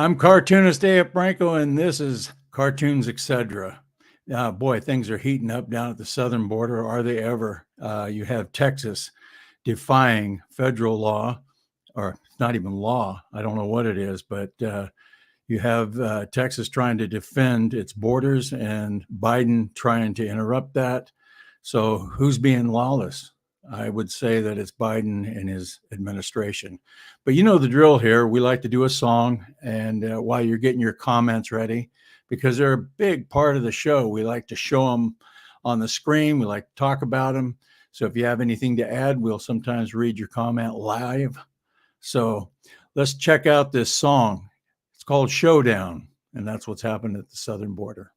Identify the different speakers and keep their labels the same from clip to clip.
Speaker 1: I'm cartoonist A. Branco, and this is Cartoons Etc. Boy, things are heating up down at the southern border. Are they ever? You have Texas defying federal law, or not even law. I don't know what it is, but you have Texas trying to defend its borders and Biden trying to interrupt that. So who's being lawless? I would say that it's Biden and his administration. But you know the drill here. We like to do a song, and while you're getting your comments ready, because they're a big part of the show, we like to show them on the screen. We like to talk about them. So if you have anything to add, we'll sometimes read your comment live. So let's check out this song. It's called Showdown, and that's what's happened at the southern border.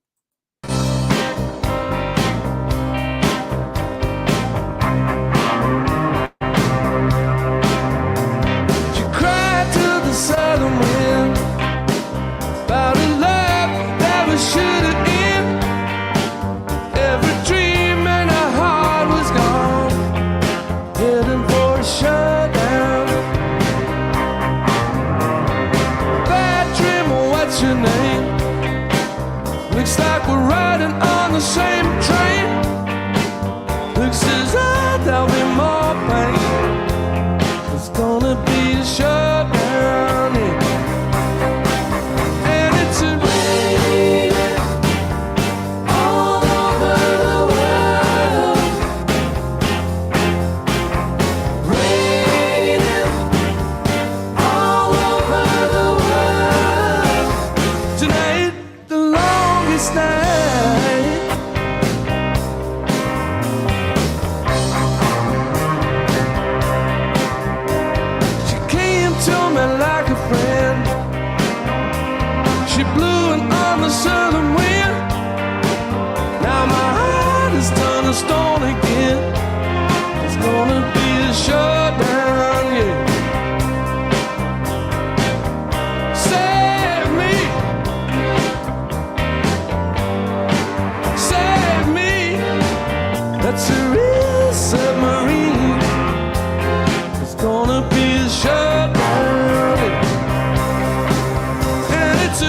Speaker 2: Southern wind about a love that we should have end. Every dream in our heart was gone, heading for a shutdown. Bad dream, what's your name? Looks like we're riding on the same train. Looks as though there'll be more pain. It's gonna be a shutdown. She blew in on the southern wind. Now my heart is turned to stone again. It's gonna be a shutdown, yeah. Save me, that's a real submarine. It's gonna be a shutdown, yeah. And it's a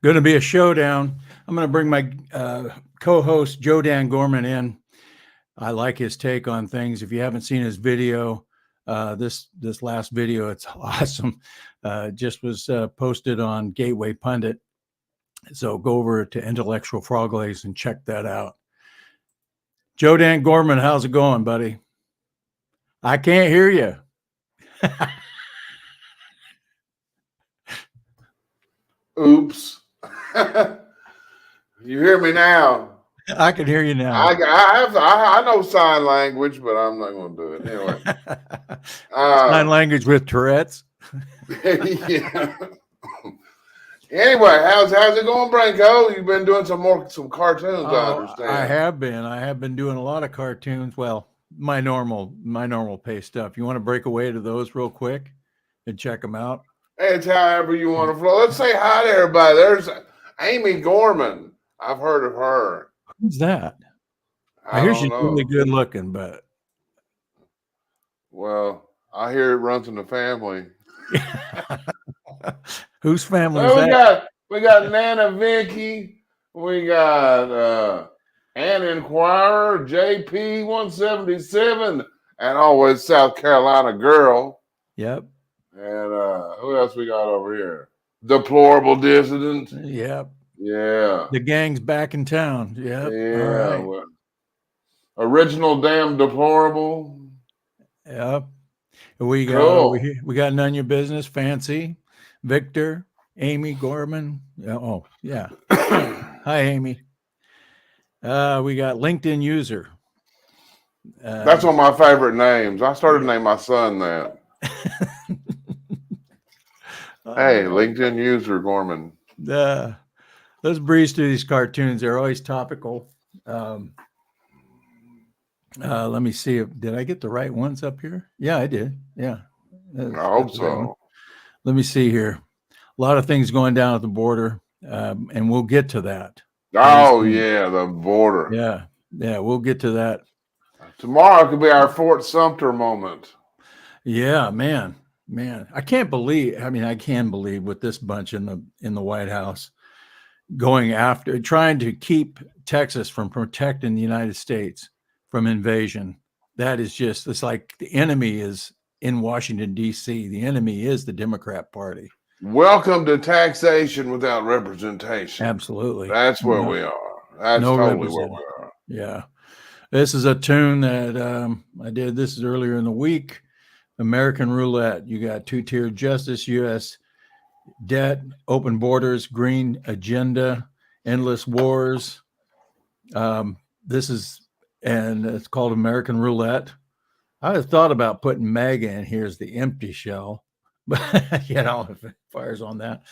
Speaker 1: Going to be a showdown. I'm going to bring my co-host Joe Dan Gorman in. I like his take on things. If you haven't seen his video, this last video, it's awesome. Just was posted on Gateway Pundit. So go over to Intellectual Frog Legs and check that out. Joe Dan Gorman, how's it going, buddy? I can't hear you.
Speaker 3: Oops. You hear me now?
Speaker 1: I can hear you now.
Speaker 3: I know sign language, but I'm not going to do it anyway.
Speaker 1: Sign language with Tourette's.
Speaker 3: Yeah. Anyway, how's it going, Branco? You've been doing some cartoons, I understand.
Speaker 1: I have been doing a lot of cartoons. Well, my normal pay stuff. You want to break away to those real quick and check them out?
Speaker 3: It's however you want to flow. Let's say hi to everybody. There's Amy Gorman. I've heard of her.
Speaker 1: Who's that? I hear she's really good looking, but
Speaker 3: well, I hear it runs in the family.
Speaker 1: Whose family
Speaker 3: so
Speaker 1: is that?
Speaker 3: We got Nana Vicky. We got Ann Inquirer, JP 177, and always South Carolina girl.
Speaker 1: Yep.
Speaker 3: And who else we got over here? Deplorable Dissident.
Speaker 1: Yep.
Speaker 3: Yeah.
Speaker 1: The gang's back in town. Yep.
Speaker 3: Yeah.
Speaker 1: Right.
Speaker 3: Well, original damn deplorable.
Speaker 1: Yep. We got
Speaker 3: Cool.
Speaker 1: we got None Your Business, Fancy, Victor, Amy Gorman. Oh, yeah. Hi, Amy. We got LinkedIn User.
Speaker 3: That's one of my favorite names. I started to name my son that. Hey, LinkedIn User Gorman.
Speaker 1: Let's breeze through these cartoons. They're always topical. Let me see. Did I get the right ones up here? Yeah, I did. Yeah.
Speaker 3: I hope so.
Speaker 1: Let me see here. A lot of things going down at the border, and we'll get to that.
Speaker 3: Oh, yeah, the border.
Speaker 1: Yeah, we'll get to that.
Speaker 3: Tomorrow could be our Fort Sumter moment.
Speaker 1: Yeah, man. I can't believe. I mean, I can believe with this bunch in the White House going after, trying to keep Texas from protecting the United States from invasion. That is just, it's like the enemy is in Washington, D.C. The enemy is the Democrat Party.
Speaker 3: Welcome to taxation without representation.
Speaker 1: Absolutely.
Speaker 3: That's where we are. That's totally where we are.
Speaker 1: Yeah. This is a tune that I did. This is earlier in the week. American Roulette. You got two-tiered justice, U.S. debt, open borders, green agenda, endless wars. This is, and it's called American Roulette. I had thought about putting MAGA in here as the empty shell, but if it fires on that.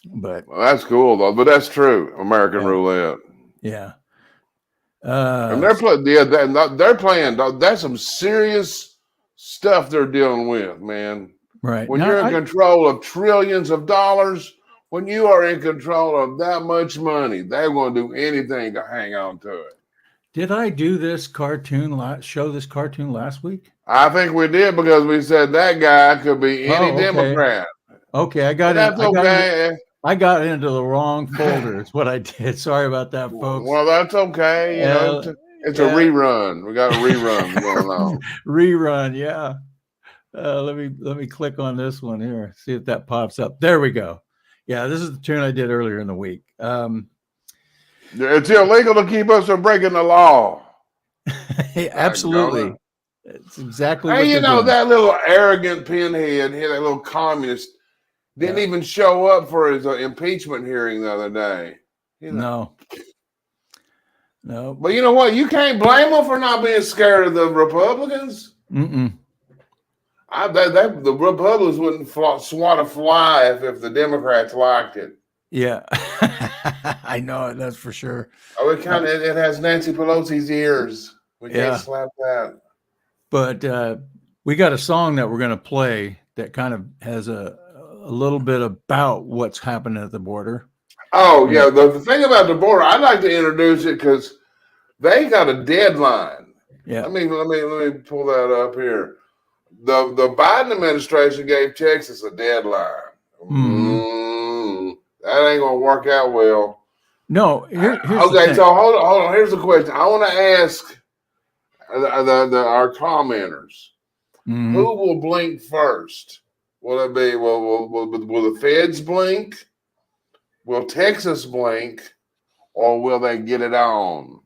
Speaker 1: But
Speaker 3: well, that's cool though. But that's true. American Roulette.
Speaker 1: Yeah.
Speaker 3: And they're playing. Yeah, they're playing. That's some serious stuff they're dealing with, man.
Speaker 1: Right.
Speaker 3: When you're in control of trillions of dollars, when you are in control of that much money, they're going to do anything to hang on to it.
Speaker 1: Did I do this cartoon show this cartoon last week?
Speaker 3: I think we did because we said that guy could be any Democrat.
Speaker 1: Okay, I got it. I got into the wrong folder. It's what I did. Sorry about that, folks.
Speaker 3: Well, that's okay. It's a rerun. We got a rerun going on.
Speaker 1: Rerun, yeah. Let me click on this one here. See if that pops up. There we go. Yeah, this is the tune I did earlier in the week.
Speaker 3: It's illegal to keep us from breaking the law.
Speaker 1: Hey, absolutely. It's exactly.
Speaker 3: Hey, that little arrogant pinhead here, that little communist, didn't even show up for his impeachment hearing the other day.
Speaker 1: No.
Speaker 3: But you know what? You can't blame them for not being scared of the Republicans.
Speaker 1: Mm-mm.
Speaker 3: The Republicans wouldn't swat a fly if the Democrats liked it.
Speaker 1: Yeah, I know it. That's for sure.
Speaker 3: Oh, it has Nancy Pelosi's ears. We can't slap that. But
Speaker 1: we got a song that we're going to play that kind of has a little bit about what's happening at the border.
Speaker 3: Oh yeah, the thing about the border, I'd like to introduce it because they got a deadline.
Speaker 1: Yeah.
Speaker 3: Let me pull that up here. The Biden administration gave Texas a deadline. That ain't gonna work out well.
Speaker 1: No. Here's
Speaker 3: okay, so hold on. Here's the question. I want to ask our commenters.
Speaker 1: Mhm.
Speaker 3: Who will blink first? Will it be will the feds blink? Will Texas blink? Or will they get it on?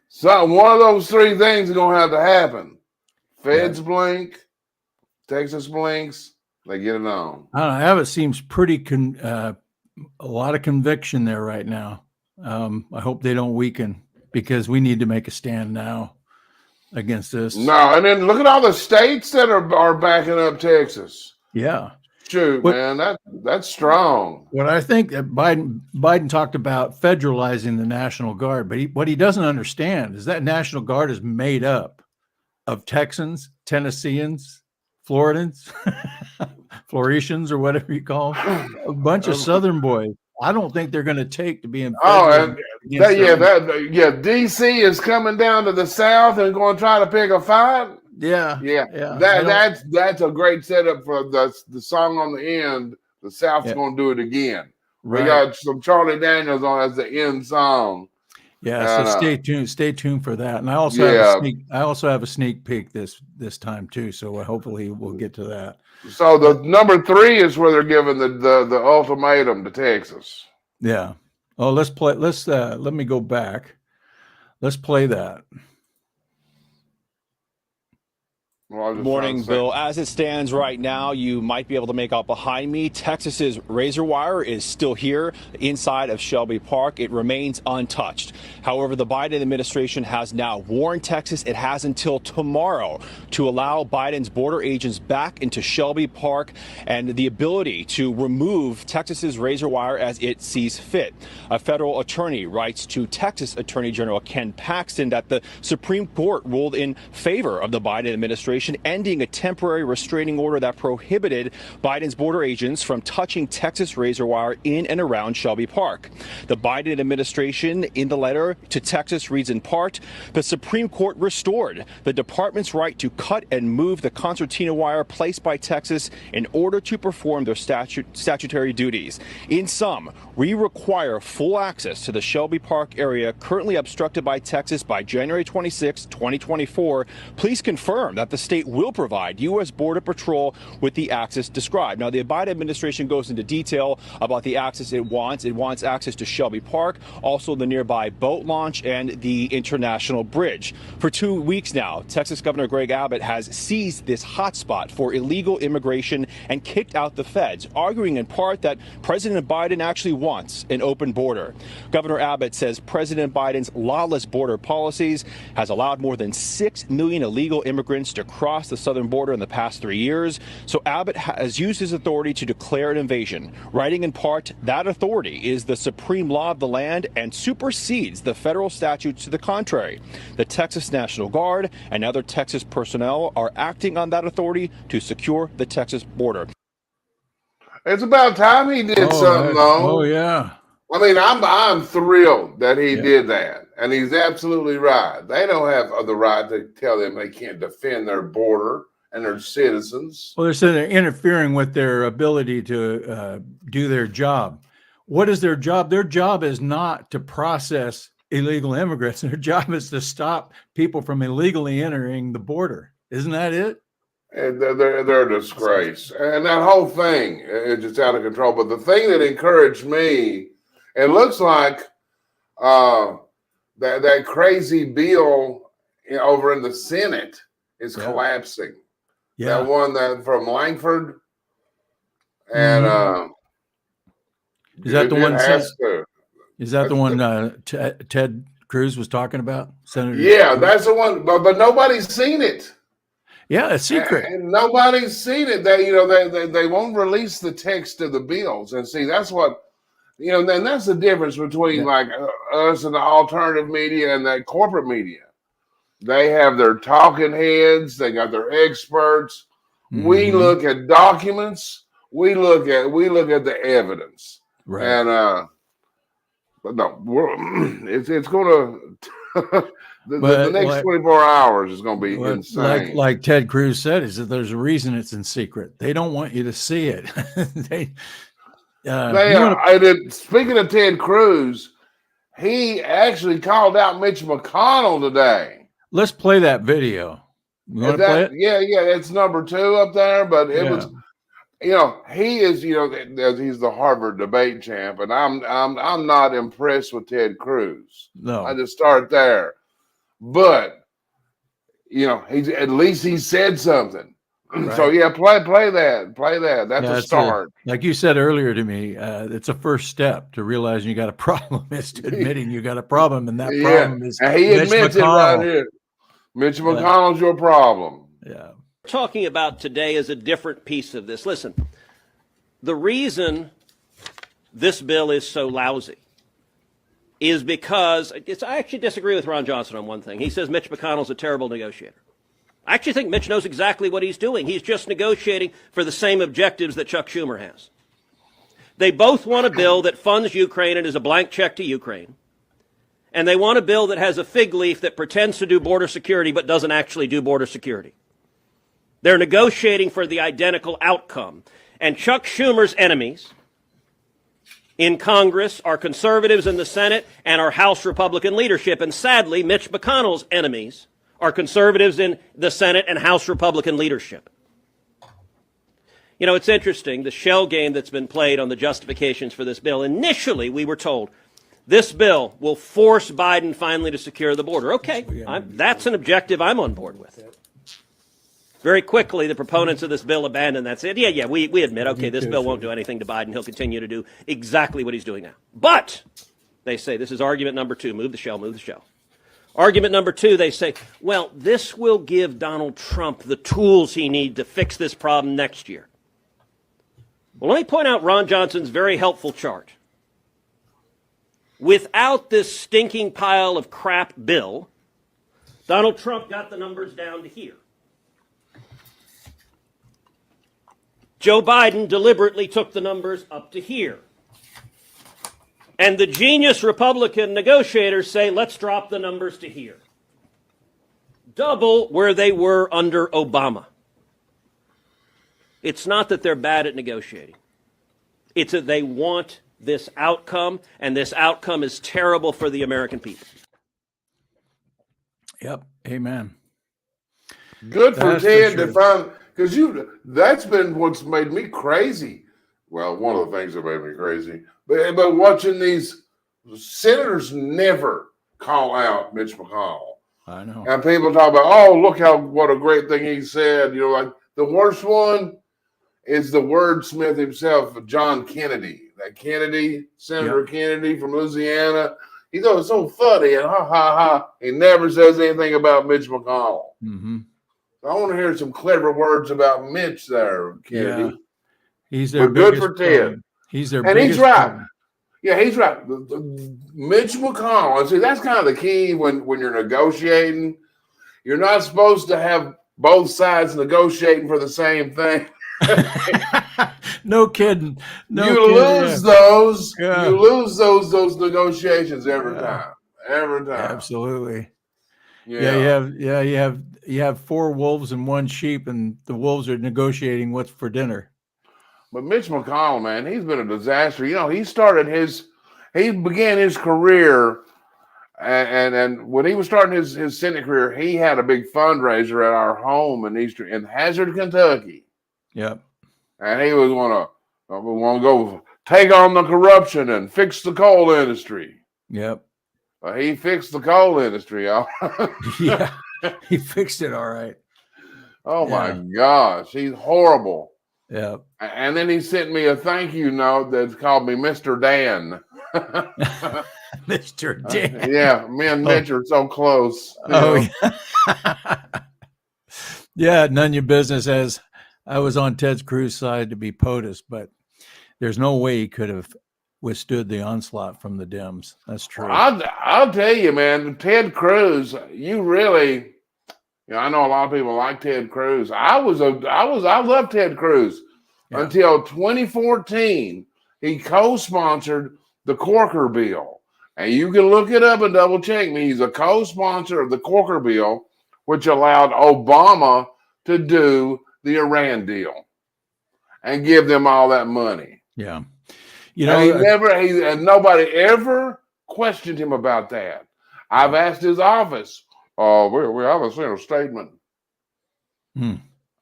Speaker 3: So one of those three things is gonna have to happen. Feds blink, Texas blinks, they get it on.
Speaker 1: I don't know. Abbott seems pretty a lot of conviction there right now. I hope they don't weaken because we need to make a stand now against this.
Speaker 3: No, and then look at all the states that are backing up Texas.
Speaker 1: Yeah.
Speaker 3: Shoot, man, that's strong.
Speaker 1: What I think that Biden talked about federalizing the National Guard, but what he doesn't understand is that National Guard is made up of Texans, Tennesseans, Floridans, Floretians, or whatever you call them, a bunch of Southern boys. I don't think they're going to take to being.
Speaker 3: DC is coming down to the South and going to try to pick a fight.
Speaker 1: Yeah.
Speaker 3: That's a great setup for the song on the end. The South's going to do it again. Right. We got some Charlie Daniels on as the end song.
Speaker 1: Yeah, so stay tuned for that. And I also have a sneak peek this time too. So hopefully we'll get to that.
Speaker 3: So the number 3 is where they're giving the ultimatum to Texas.
Speaker 1: Yeah. Oh, let me go back. Let's play that.
Speaker 4: Good morning, Bill. As it stands right now, you might be able to make out behind me, Texas's razor wire is still here inside of Shelby Park. It remains untouched. However, the Biden administration has now warned Texas it has until tomorrow to allow Biden's border agents back into Shelby Park and the ability to remove Texas's razor wire as it sees fit. A federal attorney writes to Texas Attorney General Ken Paxton that the Supreme Court ruled in favor of the Biden administration, ending a temporary restraining order that prohibited Biden's border agents from touching Texas razor wire in and around Shelby Park. The Biden administration in the letter to Texas reads in part, the Supreme Court restored the department's right to cut and move the concertina wire placed by Texas in order to perform their statutory duties. In sum, we require full access to the Shelby Park area currently obstructed by Texas by January 26, 2024. Please confirm that the state will provide U.S. Border Patrol with the access described. Now, the Biden administration goes into detail about the access it wants. It wants access to Shelby Park, also the nearby boat launch and the International Bridge. For 2 weeks now, Texas Governor Greg Abbott has seized this hotspot for illegal immigration and kicked out the feds, arguing in part that President Biden actually wants an open border. Governor Abbott says President Biden's lawless border policies has allowed more than 6 million illegal immigrants to cross the southern border in the past 3 years. So Abbott has used his authority to declare an invasion, writing in part that authority is the supreme law of the land and supersedes the federal statutes to the contrary. The Texas National Guard and other Texas personnel are acting on that authority to secure the Texas border.
Speaker 3: It's about time he did something, though.
Speaker 1: Oh, yeah.
Speaker 3: I mean, I'm thrilled that he did that, and he's absolutely right. They don't have the right to tell them they can't defend their border and their citizens.
Speaker 1: Well, they're interfering with their ability to do their job. What is their job? Their job is not to process illegal immigrants. Their job is to stop people from illegally entering the border. Isn't that it?
Speaker 3: And they're a disgrace, and that whole thing is just out of control. But the thing that encouraged me. It looks like that crazy bill over in the Senate is collapsing. Yeah, that one from Langford, and
Speaker 1: is that the one? Is that the one Ted Cruz was talking about, Senator?
Speaker 3: Yeah, that's the one. But nobody's seen it.
Speaker 1: Yeah, it's secret.
Speaker 3: And nobody's seen it. They won't release the text of the bills, and see that's what. Then that's the difference between like us and the alternative media and that corporate media. They have their talking heads. They got their experts. Mm-hmm. We look at documents. We look at the evidence. Right. And but no, it's going to the next 24 hours is going to be insane.
Speaker 1: Like Ted Cruz said, is that there's a reason it's in secret. They don't want you to see it.
Speaker 3: Speaking of Ted Cruz, he actually called out Mitch McConnell today.
Speaker 1: Let's play that video. You want to play it?
Speaker 3: Yeah, it's number 2 up there, but it was, he is, he's the Harvard debate champ, and I'm not impressed with Ted Cruz.
Speaker 1: No,
Speaker 3: I just start there, but he's at least he said something. Right. So yeah, play that. That's a start.
Speaker 1: Like you said earlier to me, it's a first step to realizing you got a problem is to admitting you got a problem, and that problem is
Speaker 3: and he admits it right here. Mitch McConnell's your problem.
Speaker 1: Yeah.
Speaker 5: Talking about today is a different piece of this. Listen, the reason this bill is so lousy is because I actually disagree with Ron Johnson on one thing. He says Mitch McConnell's a terrible negotiator. I actually think Mitch knows exactly what he's doing. He's just negotiating for the same objectives that Chuck Schumer has. They both want a bill that funds Ukraine and is a blank check to Ukraine. And they want a bill that has a fig leaf that pretends to do border security but doesn't actually do border security. They're negotiating for the identical outcome. And Chuck Schumer's enemies in Congress are conservatives in the Senate and our House Republican leadership. And sadly, Mitch McConnell's enemies are conservatives in the Senate and House Republican leadership. It's interesting, the shell game that's been played on the justifications for this bill. Initially, we were told this bill will force Biden finally to secure the border. Okay, that's an objective I'm on board with. Very quickly, the proponents of this bill abandoned that. Said, yeah, we admit, okay, this bill won't do anything to Biden. He'll continue to do exactly what he's doing now. But, they say, this is argument number 2. Move the shell. Argument number 2, they say, well, this will give Donald Trump the tools he needs to fix this problem next year. Well, let me point out Ron Johnson's very helpful chart. Without this stinking pile of crap bill, Donald Trump got the numbers down to here. Joe Biden deliberately took the numbers up to here. And the genius Republican negotiators say, let's drop the numbers to here. Double where they were under Obama. It's not that they're bad at negotiating. It's that they want this outcome, and this outcome is terrible for the American people.
Speaker 1: Yep. Amen.
Speaker 3: Good for Ted to find, because that's been what's made me crazy. Well, one of the things that made me crazy, but watching these senators never call out Mitch McConnell.
Speaker 1: I know. And
Speaker 3: people talk about, oh, look what a great thing he said. Like the worst one is the wordsmith himself, John Kennedy. That Kennedy, Senator Kennedy from Louisiana. He thought it was so funny and ha ha ha. He never says anything about Mitch McConnell.
Speaker 1: Mm-hmm.
Speaker 3: So I want to hear some clever words about Mitch there, Kennedy.
Speaker 1: Yeah. He's their
Speaker 3: good for Ted.
Speaker 1: He's their
Speaker 3: and
Speaker 1: biggest
Speaker 3: he's right.
Speaker 1: problem.
Speaker 3: Yeah, he's right. Mitch McConnell. And see, that's kind of the key when you're negotiating. You're not supposed to have both sides negotiating for the same thing.
Speaker 1: No kidding.
Speaker 3: You lose those. Yeah. You lose those negotiations every time. Every time.
Speaker 1: Absolutely. Yeah. You have 4 wolves and 1 sheep, and the wolves are negotiating what's for dinner.
Speaker 3: But Mitch McConnell, man, he's been a disaster. He began his career, and when he was starting his Senate career, he had a big fundraiser at our home in Hazard, Kentucky.
Speaker 1: Yep.
Speaker 3: And he was want to go take on the corruption and fix the coal industry.
Speaker 1: Yep.
Speaker 3: He fixed the coal industry.
Speaker 1: Yeah, he fixed it all right.
Speaker 3: Oh my gosh, he's horrible.
Speaker 1: Yeah.
Speaker 3: And then he sent me a thank you note that's called me Mr. Dan.
Speaker 1: Mr. Dan.
Speaker 3: Yeah, me and Mitch are so close.
Speaker 1: Yeah, none of your business. As I was on Ted Cruz's side to be POTUS, but there's no way he could have withstood the onslaught from the Dems. That's true.
Speaker 3: I'll tell you, man, Ted Cruz, you really, I know a lot of people like Ted Cruz. I loved Ted Cruz until 2014. He co-sponsored the Corker bill. And you can look it up and double check me. He's a co-sponsor of the Corker bill, which allowed Obama to do the Iran deal and give them all that money.
Speaker 1: Yeah.
Speaker 3: And nobody ever questioned him about that. I've asked his office, We haven't seen a statement.
Speaker 1: Hmm.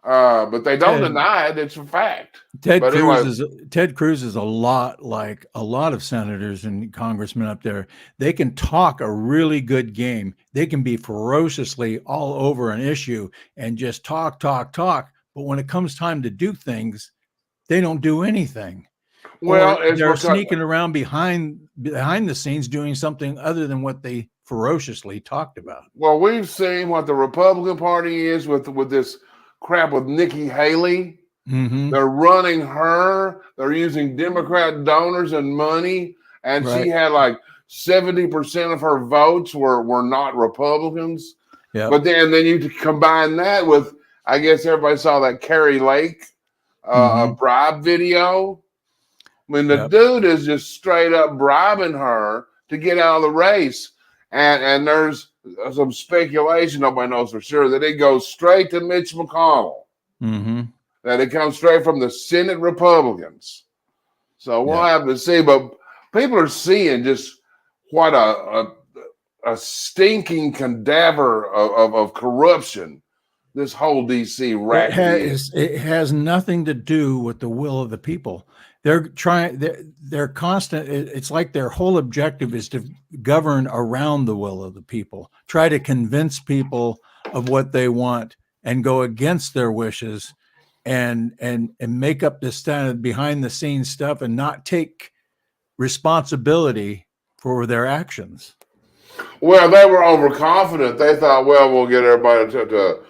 Speaker 3: But they don't deny it. It's a fact.
Speaker 1: Ted
Speaker 3: But
Speaker 1: Cruz
Speaker 3: anyway,
Speaker 1: Ted Cruz is a lot like a lot of senators and congressmen up there. They can talk a really good game. They can be ferociously all over an issue and just talk. But when it comes time to do things, they don't do anything.
Speaker 3: well,
Speaker 1: Or they're sneaking around behind the scenes doing something other than what they ferociously talked about.
Speaker 3: Well, we've seen what the Republican Party is with this crap with Nikki Haley.
Speaker 1: Mm-hmm.
Speaker 3: They're running her. They're using Democrat donors and money, and she had like 70% of her votes were not Republicans.
Speaker 1: Yeah.
Speaker 3: But then you combine that with, I guess everybody saw that Carrie Lake bribe video. I mean, the dude is just straight up bribing her to get out of the race. And there's some speculation, nobody knows for sure, that it goes straight to Mitch McConnell.
Speaker 1: Mm-hmm.
Speaker 3: That it comes straight from the Senate Republicans. So we'll have to see. But people are seeing just what a stinking cadaver of corruption this whole D.C. racket is.
Speaker 1: It has nothing to do with the will of the people. They're trying. They're constant. It's like their whole objective is to govern around the will of the people. Try to convince people of what they want and go against their wishes, and make up this kind of behind the scenes stuff and not take responsibility for their actions.
Speaker 3: Well, they were overconfident. They thought, well, we'll get everybody to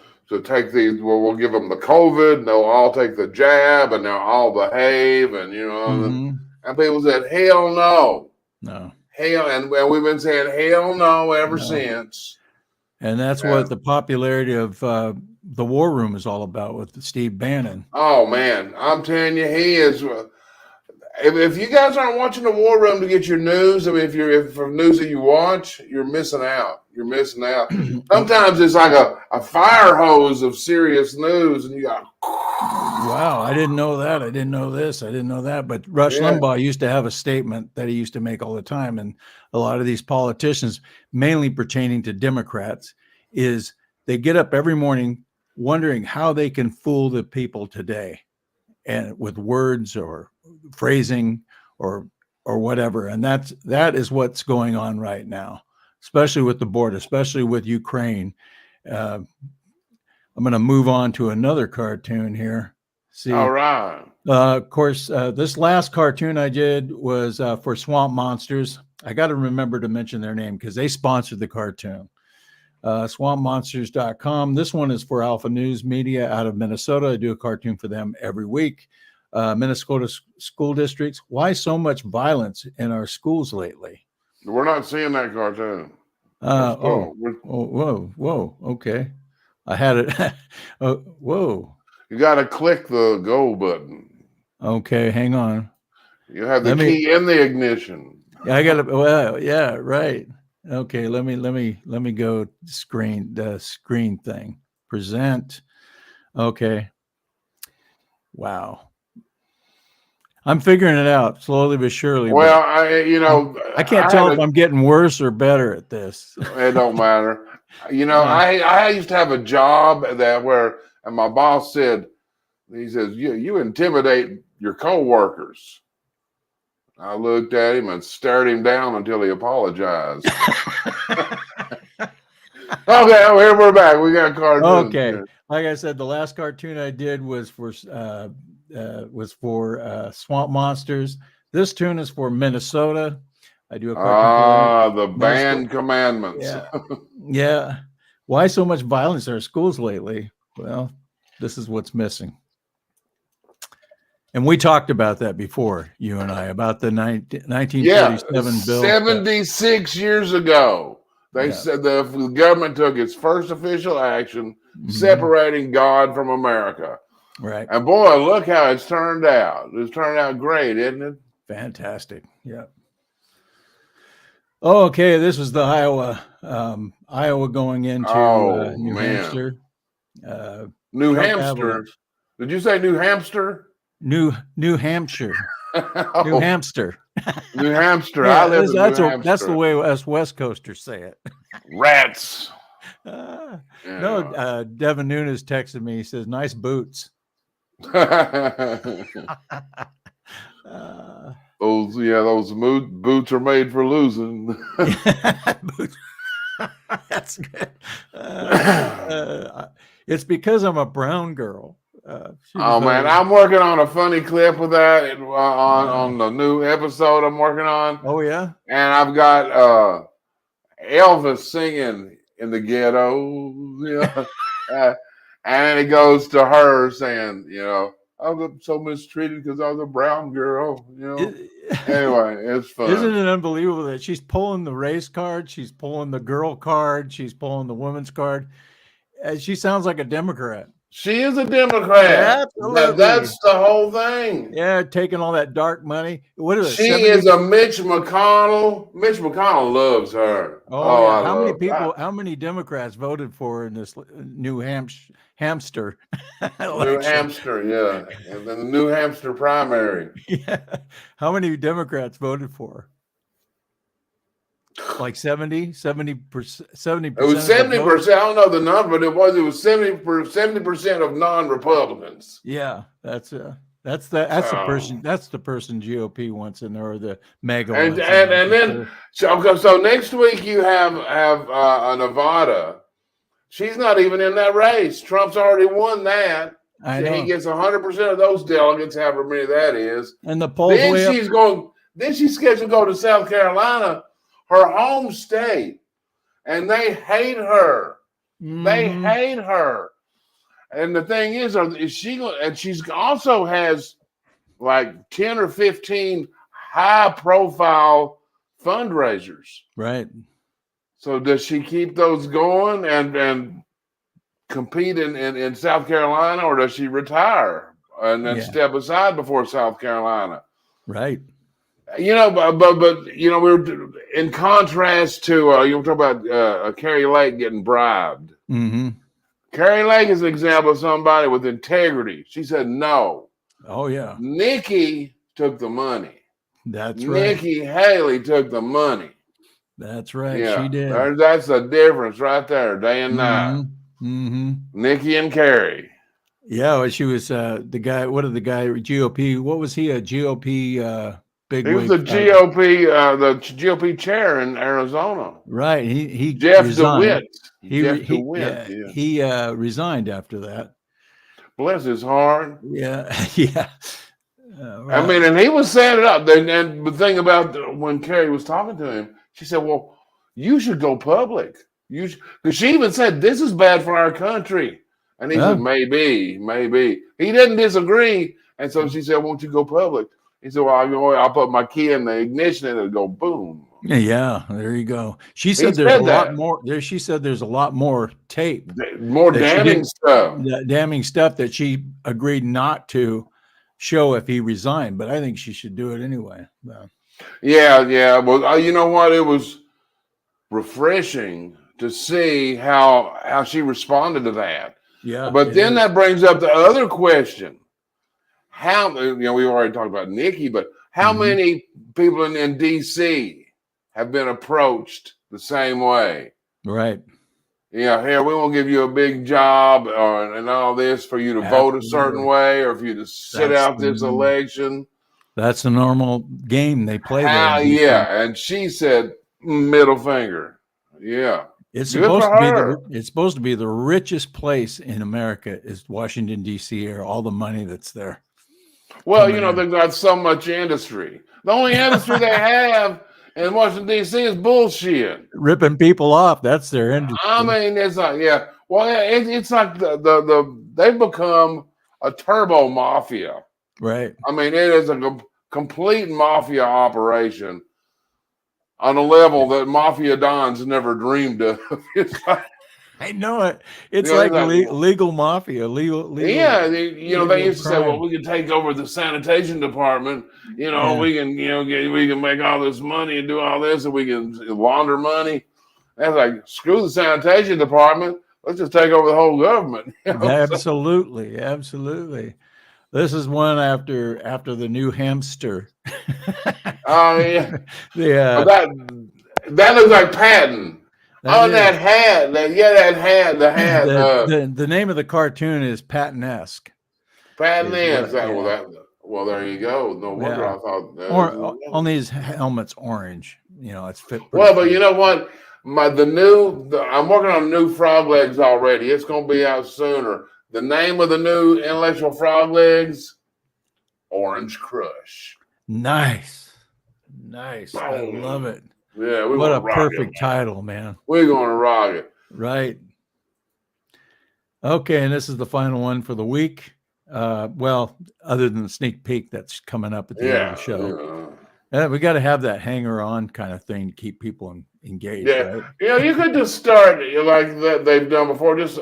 Speaker 3: take these. Well, we'll give them the COVID, and they'll all take the jab, and they'll all behave, and and people said, hell no, hell, and we've been saying hell no ever since.
Speaker 1: And that's what the popularity of the War Room is all about with Steve Bannon.
Speaker 3: Oh man, I'm telling you, he is. If you guys aren't watching the War Room to get your news, I mean, if for news that you watch, you're missing out. You're missing out. Sometimes it's like a fire hose of serious news, and you got.
Speaker 1: Wow, I didn't know that. I didn't know this. I didn't know that. But Rush Limbaugh used to have a statement that he used to make all the time, and a lot of these politicians, mainly pertaining to Democrats, is they get up every morning wondering how they can fool the people today, and with words or phrasing or whatever. And that is what's going on right now, especially with the border, especially with Ukraine. I'm going to move on to another cartoon here. See,
Speaker 3: all right.
Speaker 1: Of course, this last cartoon I did was for Swamp Monsters. I got to remember to mention their name because they sponsored the cartoon. SwampMonsters.com. This one is for Alpha News Media out of Minnesota. I do a cartoon for them every week. Minnesota school districts. Why so much violence in our schools lately?
Speaker 3: We're not seeing that cartoon.
Speaker 1: Whoa. Okay. I had it. Whoa.
Speaker 3: You got to click the go button.
Speaker 1: Okay, hang on.
Speaker 3: You have the key in the ignition.
Speaker 1: I got to. Well, yeah, right. Okay, let me go the screen thing. Present. Okay. Wow. I'm figuring it out slowly but surely.
Speaker 3: Well,
Speaker 1: I can't tell if I'm getting worse or better at this.
Speaker 3: It don't matter. I used to have a job and my boss said, he says, you intimidate your coworkers. I looked at him and stared him down until he apologized. Okay, here we're back. We got cartoons.
Speaker 1: Okay, like I said, the last cartoon I did was for Swamp Monsters. This tune is for Minnesota. I do a cartoon.
Speaker 3: The band commandments.
Speaker 1: Yeah. Why so much violence in our schools lately? Well, this is what's missing. And we talked about that before, you and I, about the 1937 bill.
Speaker 3: 76 years ago. They said the government took its first official action separating God from America.
Speaker 1: Right.
Speaker 3: And boy, look how it's turned out. It's turned out great, isn't it?
Speaker 1: Fantastic. Yeah. Okay, this was the Iowa going into New Hampshire.
Speaker 3: New Hampshire. Did you say New Hampshire?
Speaker 1: New Hampshire. New Hamster.
Speaker 3: New Hampshire.
Speaker 1: Yeah,
Speaker 3: I live in New Hampshire.
Speaker 1: That's the way us West Coasters say it.
Speaker 3: Rats.
Speaker 1: No, Devin Nunes texted me. He says, "Nice boots."
Speaker 3: Those boots are made for losing.
Speaker 1: That's good. It's because I'm a brown girl.
Speaker 3: Man, I'm working on a funny clip with that on the new episode I'm working on.
Speaker 1: Oh yeah,
Speaker 3: and I've got Elvis singing in the ghetto, and it goes to her saying, I was so mistreated because I was a brown girl, Anyway, it's fun.
Speaker 1: Isn't it unbelievable that she's pulling the race card, she's pulling the girl card, she's pulling the women's card? She sounds like a Democrat.
Speaker 3: She is a Democrat.
Speaker 1: Absolutely.
Speaker 3: That's the whole thing.
Speaker 1: Yeah, taking all that dark money. What is it?
Speaker 3: She is a Mitch McConnell. Mitch McConnell loves her.
Speaker 1: Yeah. How many people? How many Democrats voted for in this New Hampshire?
Speaker 3: New Hampshire, yeah, and then the New Hampshire primary.
Speaker 1: Yeah. How many Democrats voted for her? Like 70%. It was
Speaker 3: 70%. I don't know the number, but it was 70% of non-Republicans.
Speaker 1: Yeah, that's the person GOP wants in there, or the mega.
Speaker 3: And then so next week you have Nevada. She's not even in that race. Trump's already won that. He gets 100% of those delegates, however many that is.
Speaker 1: And the polls.
Speaker 3: Then she's scheduled to go to South Carolina, her home state, and they hate her. Mm-hmm. They hate her. And the thing is she's also has like 10 or 15 high-profile fundraisers.
Speaker 1: Right.
Speaker 3: So does she keep those going and compete in South Carolina, or does she retire and then step aside before South Carolina?
Speaker 1: Right.
Speaker 3: But we're in contrast to you talk about Carrie Lake getting bribed.
Speaker 1: Mm-hmm.
Speaker 3: Carrie Lake is an example of somebody with integrity. She said no.
Speaker 1: Oh yeah.
Speaker 3: Nikki took the money.
Speaker 1: That's right.
Speaker 3: Nikki Haley took the money.
Speaker 1: That's right. Yeah, she did.
Speaker 3: That's the difference right there, day and night.
Speaker 1: Mm-hmm.
Speaker 3: Nikki and Carrie.
Speaker 1: Yeah, well, she was the guy. What did the guy GOP? What was he? A GOP big.
Speaker 3: He was the GOP chair in Arizona.
Speaker 1: Right. He
Speaker 3: Jeff
Speaker 1: resigned.
Speaker 3: DeWitt.
Speaker 1: He resigned after that.
Speaker 3: Bless his heart.
Speaker 1: Yeah. Yeah.
Speaker 3: Right. I mean, and he was setting it up. And the thing about when Carrie was talking to him, she said, "Well, you should go public. Because she even said this is bad for our country." And he said, "Maybe." He didn't disagree, and so she said, "Won't you go public?" He said, "Well, I'll put my key in the ignition and it'll go boom."
Speaker 1: Yeah, there you go. She said there's a lot more. She said there's a lot more tape,
Speaker 3: more damning stuff.
Speaker 1: Damning stuff that she agreed not to show if he resigned, but I think she should do it anyway.
Speaker 3: Yeah. Well, you know what? It was refreshing to see how she responded to that.
Speaker 1: Yeah.
Speaker 3: But then that brings up the other question. How, we already talked about Nikki, but how many people in D.C. have been approached the same way?
Speaker 1: Right.
Speaker 3: Yeah, here, we won't give you a big job and all this for you to vote a certain way or for you to sit out this election.
Speaker 1: That's the normal game they play there.
Speaker 3: Yeah, and she said middle finger. Yeah.
Speaker 1: It's supposed to be the richest place in America is Washington, D.C., or all the money that's there.
Speaker 3: Well, they've got so much industry. The only industry they have in Washington, D.C. is bullshit.
Speaker 1: Ripping people off. That's their industry.
Speaker 3: I mean, it's like, yeah. Well, it's like they've become a turbo mafia.
Speaker 1: Right.
Speaker 3: I mean, it is a complete mafia operation on a level that mafia dons never dreamed of.
Speaker 1: I know it. It's like legal mafia. Legal.
Speaker 3: Yeah, they used to say, "Well, we can take over the sanitation department. We can, we can make all this money and do all this, and we can launder money." That's like, screw the sanitation department. Let's just take over the whole government.
Speaker 1: Absolutely. This is one after the New Hampshire.
Speaker 3: Oh yeah.
Speaker 1: Yeah.
Speaker 3: That looks like Patton. That hat. That hat. The hat.
Speaker 1: The name of the cartoon is Patton-esque.
Speaker 3: Patton-esque. Well, there you go. No wonder I thought.
Speaker 1: Only his helmet's orange. It's fit.
Speaker 3: Well, but you know what? I'm working on new frog legs already. It's going to be out sooner. The name of the new intellectual frog legs, Orange Crush.
Speaker 1: Nice. I love it.
Speaker 3: Yeah,
Speaker 1: what a perfect title, man.
Speaker 3: We're going to rock it.
Speaker 1: Right. Okay, and this is the final one for the week. Well, other than the sneak peek that's coming up at the end of the show. We got to have that hanger-on kind of thing to keep people engaged.
Speaker 3: Yeah,
Speaker 1: right?
Speaker 3: You could just start like that they've done before. Just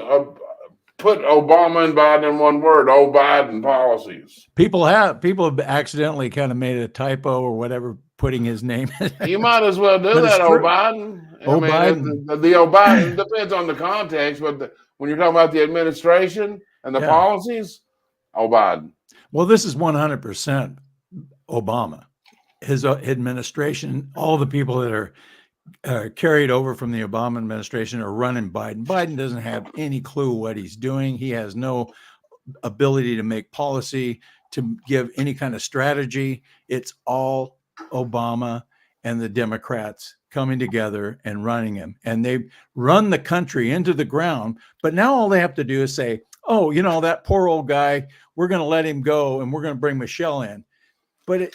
Speaker 3: put Obama and Biden in one word. Biden policies.
Speaker 1: People have accidentally kind of made a typo or whatever, putting his name.
Speaker 3: You might as well do that, Biden.
Speaker 1: Biden.
Speaker 3: The Biden depends on the context, but when you're talking about the administration and the policies, Biden.
Speaker 1: Well, this is 100% Obama. His administration, all the people that are carried over from the Obama administration are running Biden. Biden doesn't have any clue what he's doing. He has no ability to make policy, to give any kind of strategy. It's all Obama and the Democrats coming together and running him. And they run the country into the ground. But now all they have to do is say, oh, that poor old guy, we're going to let him go and we're going to bring Michelle in. But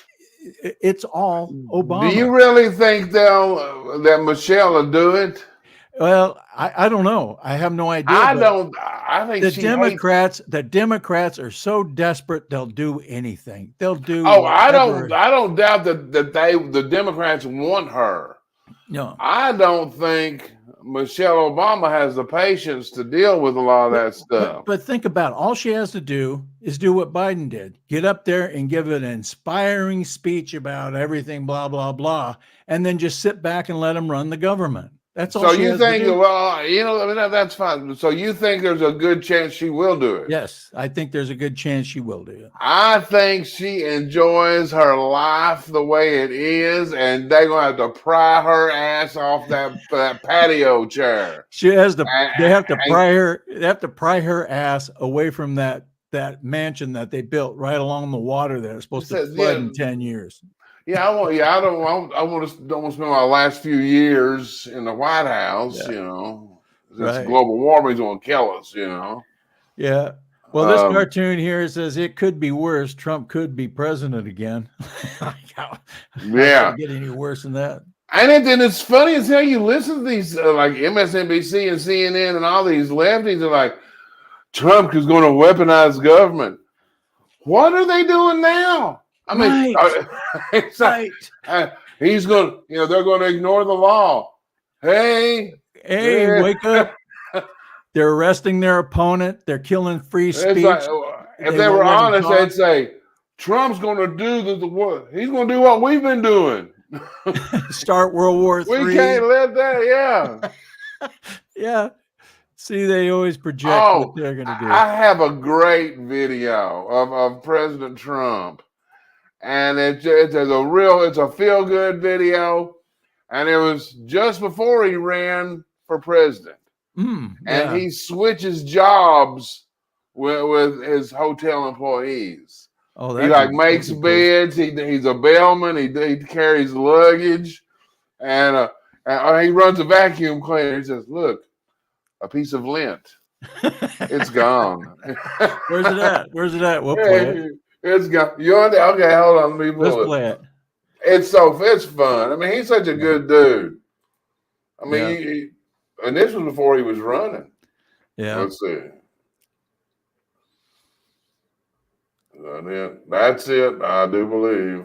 Speaker 1: it's all Obama.
Speaker 3: Do you really think that Michelle will do it?
Speaker 1: Well, I don't know. I have no idea.
Speaker 3: I think
Speaker 1: the Democrats are so desperate they'll do anything. They'll do.
Speaker 3: Oh, whatever. I don't doubt that the Democrats want her.
Speaker 1: No,
Speaker 3: I don't think Michelle Obama has the patience to deal with a lot of that stuff.
Speaker 1: But think about it. All she has to do is do what Biden did. Get up there and give an inspiring speech about everything, blah, blah, blah, and then just sit back and let them run the government. That's all. So you think,
Speaker 3: that's fine. So you think there's a good chance she will do it?
Speaker 1: Yes, I think there's a good chance she will do it.
Speaker 3: I think she enjoys her life the way it is, and they're gonna have to pry her ass off that patio chair.
Speaker 1: She has to. They have to pry her. They have to pry her ass away from that mansion that they built right along the water that is supposed to flood in 10 years.
Speaker 3: Yeah, I don't want to spend my last few years in the White House, This global warming is going to kill us,
Speaker 1: Yeah. Well, this cartoon here says it could be worse. Trump could be president again.
Speaker 3: Yeah.
Speaker 1: Get any worse than that?
Speaker 3: And then it's funny as hell. You listen to these like MSNBC and CNN and all these lefties are like, Trump is going to weaponize government. What are they doing now? I mean, he's going to, they're going to ignore the law. Hey,
Speaker 1: wake up. They're arresting their opponent. They're killing free speech.
Speaker 3: If they were honest, they'd say, Trump's going to do the work. He's going to do what we've been doing.
Speaker 1: Start World War III.
Speaker 3: We can't let that,
Speaker 1: yeah. See, they always project what they're going to do.
Speaker 3: I have a great video of President Trump. And it's a feel-good video. And it was just before he ran for president. And he switches jobs with his hotel employees. Oh, he makes beds. He's a bellman. He carries luggage, and he runs a vacuum cleaner. He says, "Look, a piece of lint. It's gone."
Speaker 1: Where's it at? We'll play it.
Speaker 3: It's gone. You on there? Okay, hold on.
Speaker 1: Let's play it.
Speaker 3: It's fun. I mean, he's such a good dude. I mean, and this was before he was running.
Speaker 1: Yeah.
Speaker 3: Let's see. That's it. I do believe.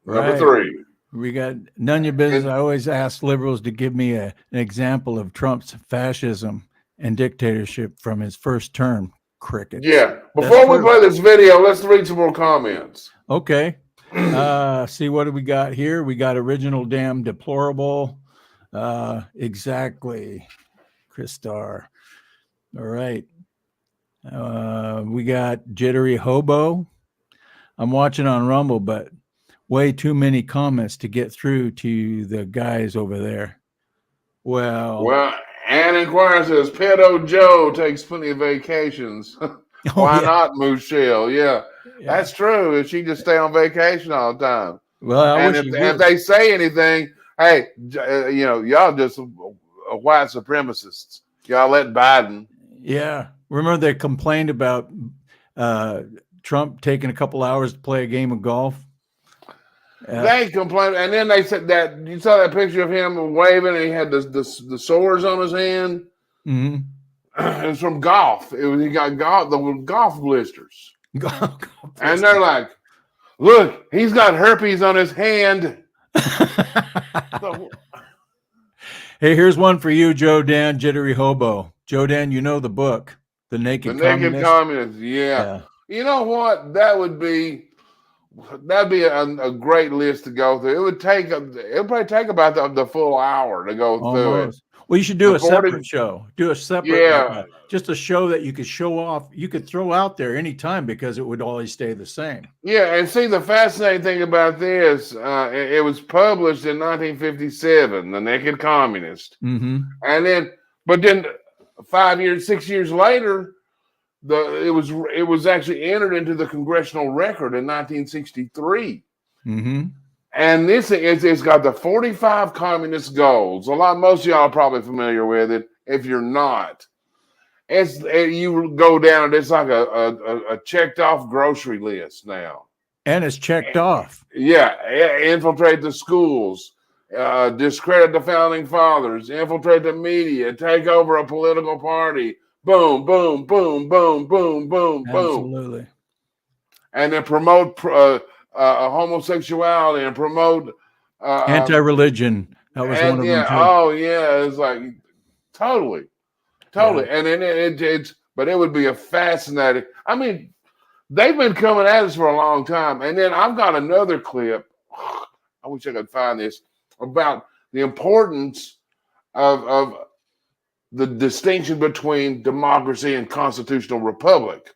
Speaker 1: Right.
Speaker 3: Number 3.
Speaker 1: We got none of your business. I always ask liberals to give me an example of Trump's fascism and dictatorship from his first term. Cricket.
Speaker 3: Yeah. Before we play this video, let's read some more comments.
Speaker 1: Okay. See, what do we got here? We got original damn deplorable. Exactly. Chris Starr. All right. We got jittery hobo. I'm watching on Rumble, but way too many comments to get through to the guys over there.
Speaker 3: Well, Ann inquires says pedo Joe takes plenty of vacations. Why not, Michelle? Yeah, that's true. If she just stay on vacation all the time.
Speaker 1: Well,
Speaker 3: and if they say anything, hey, y'all just white supremacists. Y'all let Biden.
Speaker 1: Yeah. Remember they complained about Trump taking a couple hours to play a game of golf?
Speaker 3: They complained, and then they said that you saw that picture of him waving, and he had the sores on his hand.
Speaker 1: Mm-hmm.
Speaker 3: It was from golf. He got golf blisters, and they're like, "Look, he's got herpes on his hand."
Speaker 1: Hey, here's one for you, Joe Dan, Jittery Hobo. Joe Dan, you know the book, The Naked
Speaker 3: Communist. Yeah. You know what? That'd be a great list to go through. It would probably take about the full hour to go through it.
Speaker 1: Well, you should do a separate show. Do a separate, just a show that you could show off. You could throw out there anytime because it would always stay the same.
Speaker 3: Yeah, and see, the fascinating thing about this, it was published in 1957, The Naked Communist.
Speaker 1: Mm-hmm.
Speaker 3: But then 6 years later, it was actually entered into the congressional record in 1963.
Speaker 1: Mm-hmm.
Speaker 3: And it's got the 45 communist goals. Most of y'all are probably familiar with it. If you're not, you go down. It's like a checked off grocery list now.
Speaker 1: And it's checked off.
Speaker 3: Yeah, infiltrate the schools, discredit the founding fathers, infiltrate the media, take over a political party. Boom, boom, boom, boom, boom, boom, boom.
Speaker 1: Absolutely.
Speaker 3: And then promote homosexuality and promote
Speaker 1: anti-religion. That was one of them too.
Speaker 3: Oh yeah, it's like totally. And then but it would be a fascinating. I mean, they've been coming at us for a long time. And then I've got another clip. I wish I could find this about the importance of the distinction between democracy and constitutional republic,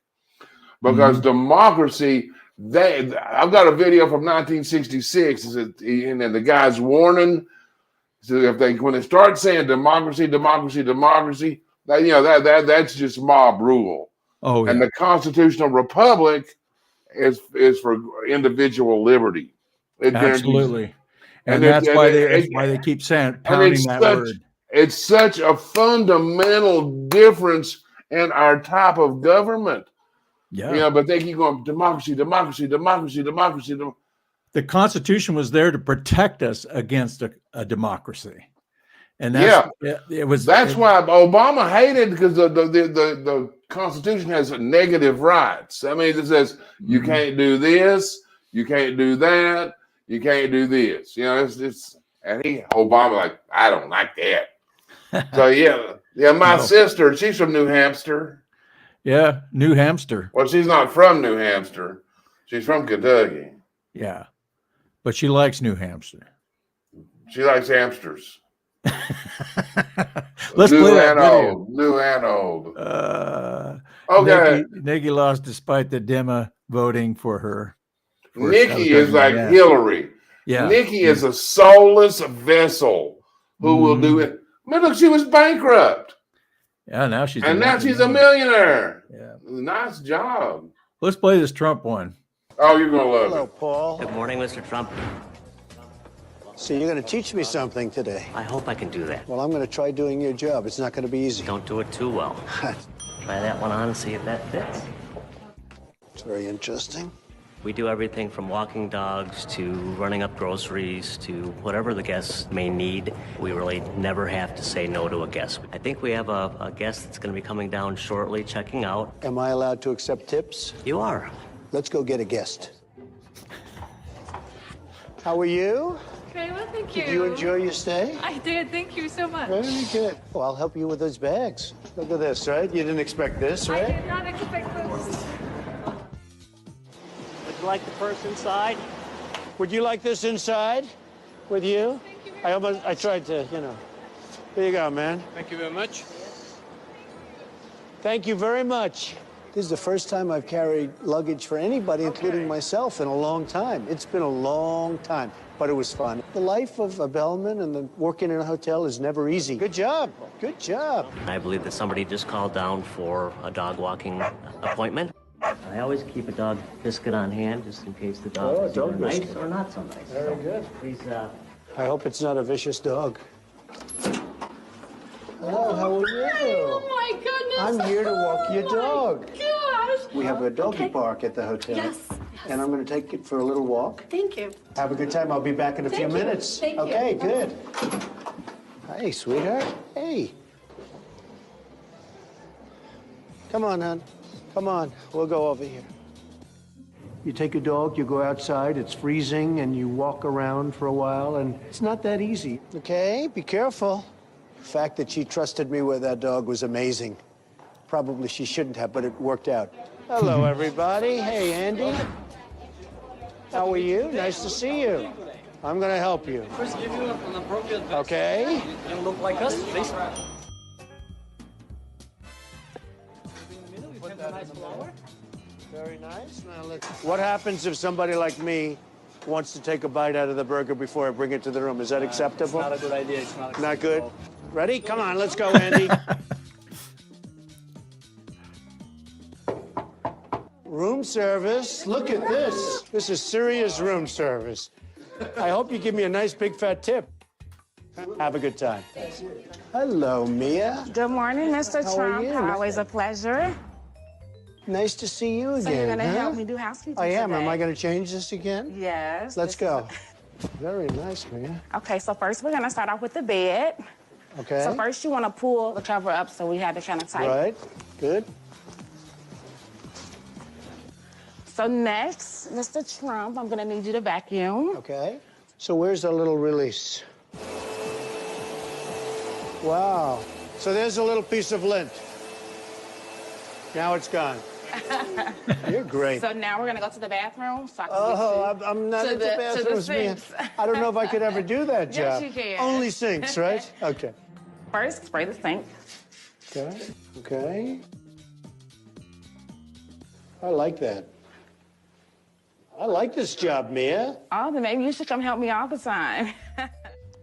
Speaker 3: because democracy. I've got a video from 1966, and the guy's warning. So when they start saying democracy, that's just mob rule.
Speaker 1: Oh, yeah.
Speaker 3: And the constitutional republic is for individual liberty.
Speaker 1: Absolutely, and that's why they keep pounding that word.
Speaker 3: It's such a fundamental difference in our type of government.
Speaker 1: Yeah.
Speaker 3: But they keep going democracy. The
Speaker 1: Constitution was there to protect us against a democracy, and that's why
Speaker 3: Obama hated, because the Constitution has negative rights. I mean, it says you can't do this, you can't do that, you can't do this. And Obama like, I don't like that. So my sister, she's from New Hampshire.
Speaker 1: Yeah, New Hampshire.
Speaker 3: Well, she's not from New Hampshire. She's from Kentucky.
Speaker 1: Yeah, but she likes New Hampshire.
Speaker 3: She likes hamsters.
Speaker 1: Let's play that video.
Speaker 3: New and old.
Speaker 1: Okay. Nikki lost despite the Demo voting for her.
Speaker 3: Nikki is like Hillary.
Speaker 1: Yeah.
Speaker 3: Nikki is a soulless vessel who will do it. But look, she was bankrupt.
Speaker 1: Yeah, now she's
Speaker 3: a millionaire.
Speaker 1: Yeah.
Speaker 3: Nice job.
Speaker 1: Let's play this Trump one.
Speaker 3: Oh, you're gonna love it.
Speaker 6: Hello, Paul.
Speaker 7: Good morning, Mr. Trump.
Speaker 6: So you're going to teach me something today.
Speaker 7: I hope I can do that.
Speaker 6: Well, I'm going to try doing your job. It's not going to be easy.
Speaker 7: Don't do it too well. Try that one on and see if that fits.
Speaker 6: It's very interesting.
Speaker 7: We do everything from walking dogs to running up groceries to whatever the guests may need. We really never have to say no to a guest. I think we have a guest that's going to be coming down shortly, checking out.
Speaker 6: Am I allowed to accept tips?
Speaker 7: You are.
Speaker 6: Let's go get a guest. How are you?
Speaker 8: Very well, thank you.
Speaker 6: Did you enjoy your stay?
Speaker 8: I did, thank you so much.
Speaker 6: Very good. Well, I'll help you with those bags. Look at this, right? You didn't expect this, right?
Speaker 8: I did not expect this.
Speaker 7: Would you like the purse inside?
Speaker 6: Would you like this inside with you?
Speaker 8: Thank you very much.
Speaker 6: I tried to, Here you go, man.
Speaker 9: Thank you very much.
Speaker 6: Thank you very much. This is the first time I've carried luggage for anybody, including myself, in a long time. It's been a long time, but it was fun. The life of a bellman and working in a hotel is never easy. Good job. Good job.
Speaker 7: I believe that somebody just called down for a dog walking appointment. I always keep a dog biscuit on hand just in case the dog is either nice or not so nice.
Speaker 6: Very good.
Speaker 7: Please,
Speaker 6: I hope it's not a vicious dog. Hello, how are you?
Speaker 8: Oh my goodness.
Speaker 6: I'm here to walk your dog.
Speaker 8: Gosh.
Speaker 6: We have a doggy park at the hotel.
Speaker 8: Yes.
Speaker 6: And I'm going to take it for a little walk.
Speaker 8: Thank you.
Speaker 6: Have a good time. I'll be back in a few minutes.
Speaker 8: Thank you.
Speaker 6: Okay, good. Hey, sweetheart. Hey. Come on, hon. Come on. We'll go over here. You take a dog, you go outside, it's freezing, and you walk around for a while, and it's not that easy. Okay, be careful. The fact that she trusted me with that dog was amazing. Probably she shouldn't have, but it worked out. Hello, everybody. Hey, Andy. How are you? Nice to see you. I'm going to help you.
Speaker 9: First, give you an appropriate vest.
Speaker 6: Okay.
Speaker 9: You look like us, please.
Speaker 6: Very nice. Now let's... What happens if somebody like me wants to take a bite out of the burger before I bring it to the room? Is that acceptable?
Speaker 9: It's not a good idea. It's not acceptable.
Speaker 6: Not good? Ready? Come on, let's go, Andy. Room service. Look at this. This is serious room service. I hope you give me a nice big fat tip. Have a good time. Hello, Mia.
Speaker 10: Good morning, Mr.
Speaker 6: How are
Speaker 10: Trump.
Speaker 6: you?
Speaker 10: Always a pleasure.
Speaker 6: Nice to see you again.
Speaker 10: So you're going to
Speaker 6: huh?
Speaker 10: help me do housekeeping
Speaker 6: I am.
Speaker 10: today?
Speaker 6: Am I going to change this again?
Speaker 10: Yes.
Speaker 6: Let's
Speaker 10: this
Speaker 6: go. Very nice, Mia.
Speaker 10: Okay, so first we're going to start off with the bed.
Speaker 6: Okay.
Speaker 10: So first you want to pull the cover up so we have to kind of tighten.
Speaker 6: Right. Good.
Speaker 10: So next, Mr. Trump, I'm going to need you to vacuum.
Speaker 6: Okay. So where's the little release? Wow. So there's a little piece of lint. Now it's gone. You're great.
Speaker 10: So now we're going to go to the bathroom. So I can
Speaker 6: Oh,
Speaker 10: get
Speaker 6: I'm not
Speaker 10: to
Speaker 6: into
Speaker 10: the
Speaker 6: bathrooms, man.
Speaker 10: sinks.
Speaker 6: I don't know if I could ever do that
Speaker 10: Yes,
Speaker 6: job.
Speaker 10: you can.
Speaker 6: Only sinks, right? Okay.
Speaker 10: First, spray the sink.
Speaker 6: Okay. Okay. I like that. I like this job, Mia.
Speaker 10: Oh, then maybe you should come help me all the time.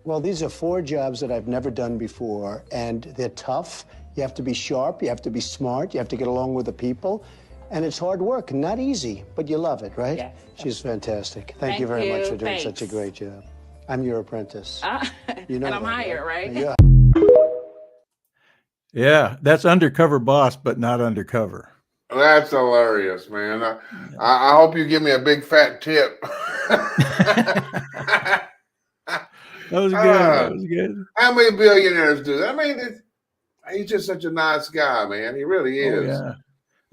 Speaker 6: Well, these are 4 jobs that I've never done before, and they're tough. You have to be sharp, you have to be smart, you have to get along with the people, and it's hard work, not easy, but you love it, right?
Speaker 10: Yes.
Speaker 6: She's fantastic. Thank you very much for doing
Speaker 10: Thanks.
Speaker 6: such a great job. I'm your apprentice. You know
Speaker 10: and I'm
Speaker 6: that,
Speaker 10: hired, right?
Speaker 6: Yeah.
Speaker 1: Yeah, that's undercover boss, but not undercover.
Speaker 3: That's hilarious, man. I hope you give me a big fat tip.
Speaker 1: That was good. That was good.
Speaker 3: How many billionaires do that? I mean, he's just such a nice guy, man. He really is.
Speaker 1: Oh, yeah.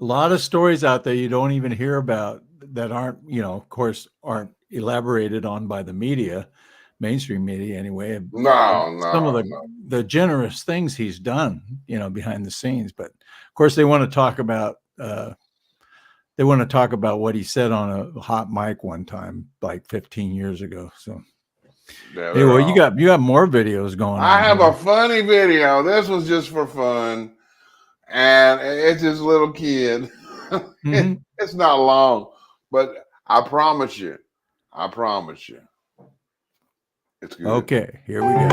Speaker 1: A lot of stories out there you don't even hear about that aren't, of course, aren't elaborated on by the media, mainstream media anyway.
Speaker 3: No,
Speaker 1: Some of the generous things he's done, behind the scenes. But of course, they want to talk about what he said on a hot mic one time, like 15 years ago. So.
Speaker 3: Yeah,
Speaker 1: Hey, well, you got more videos going on.
Speaker 3: I have a funny video. This was just for fun, and it's this little kid.
Speaker 1: Mm-hmm.
Speaker 3: It's not long, but I promise you, it's good.
Speaker 1: Okay, here we go.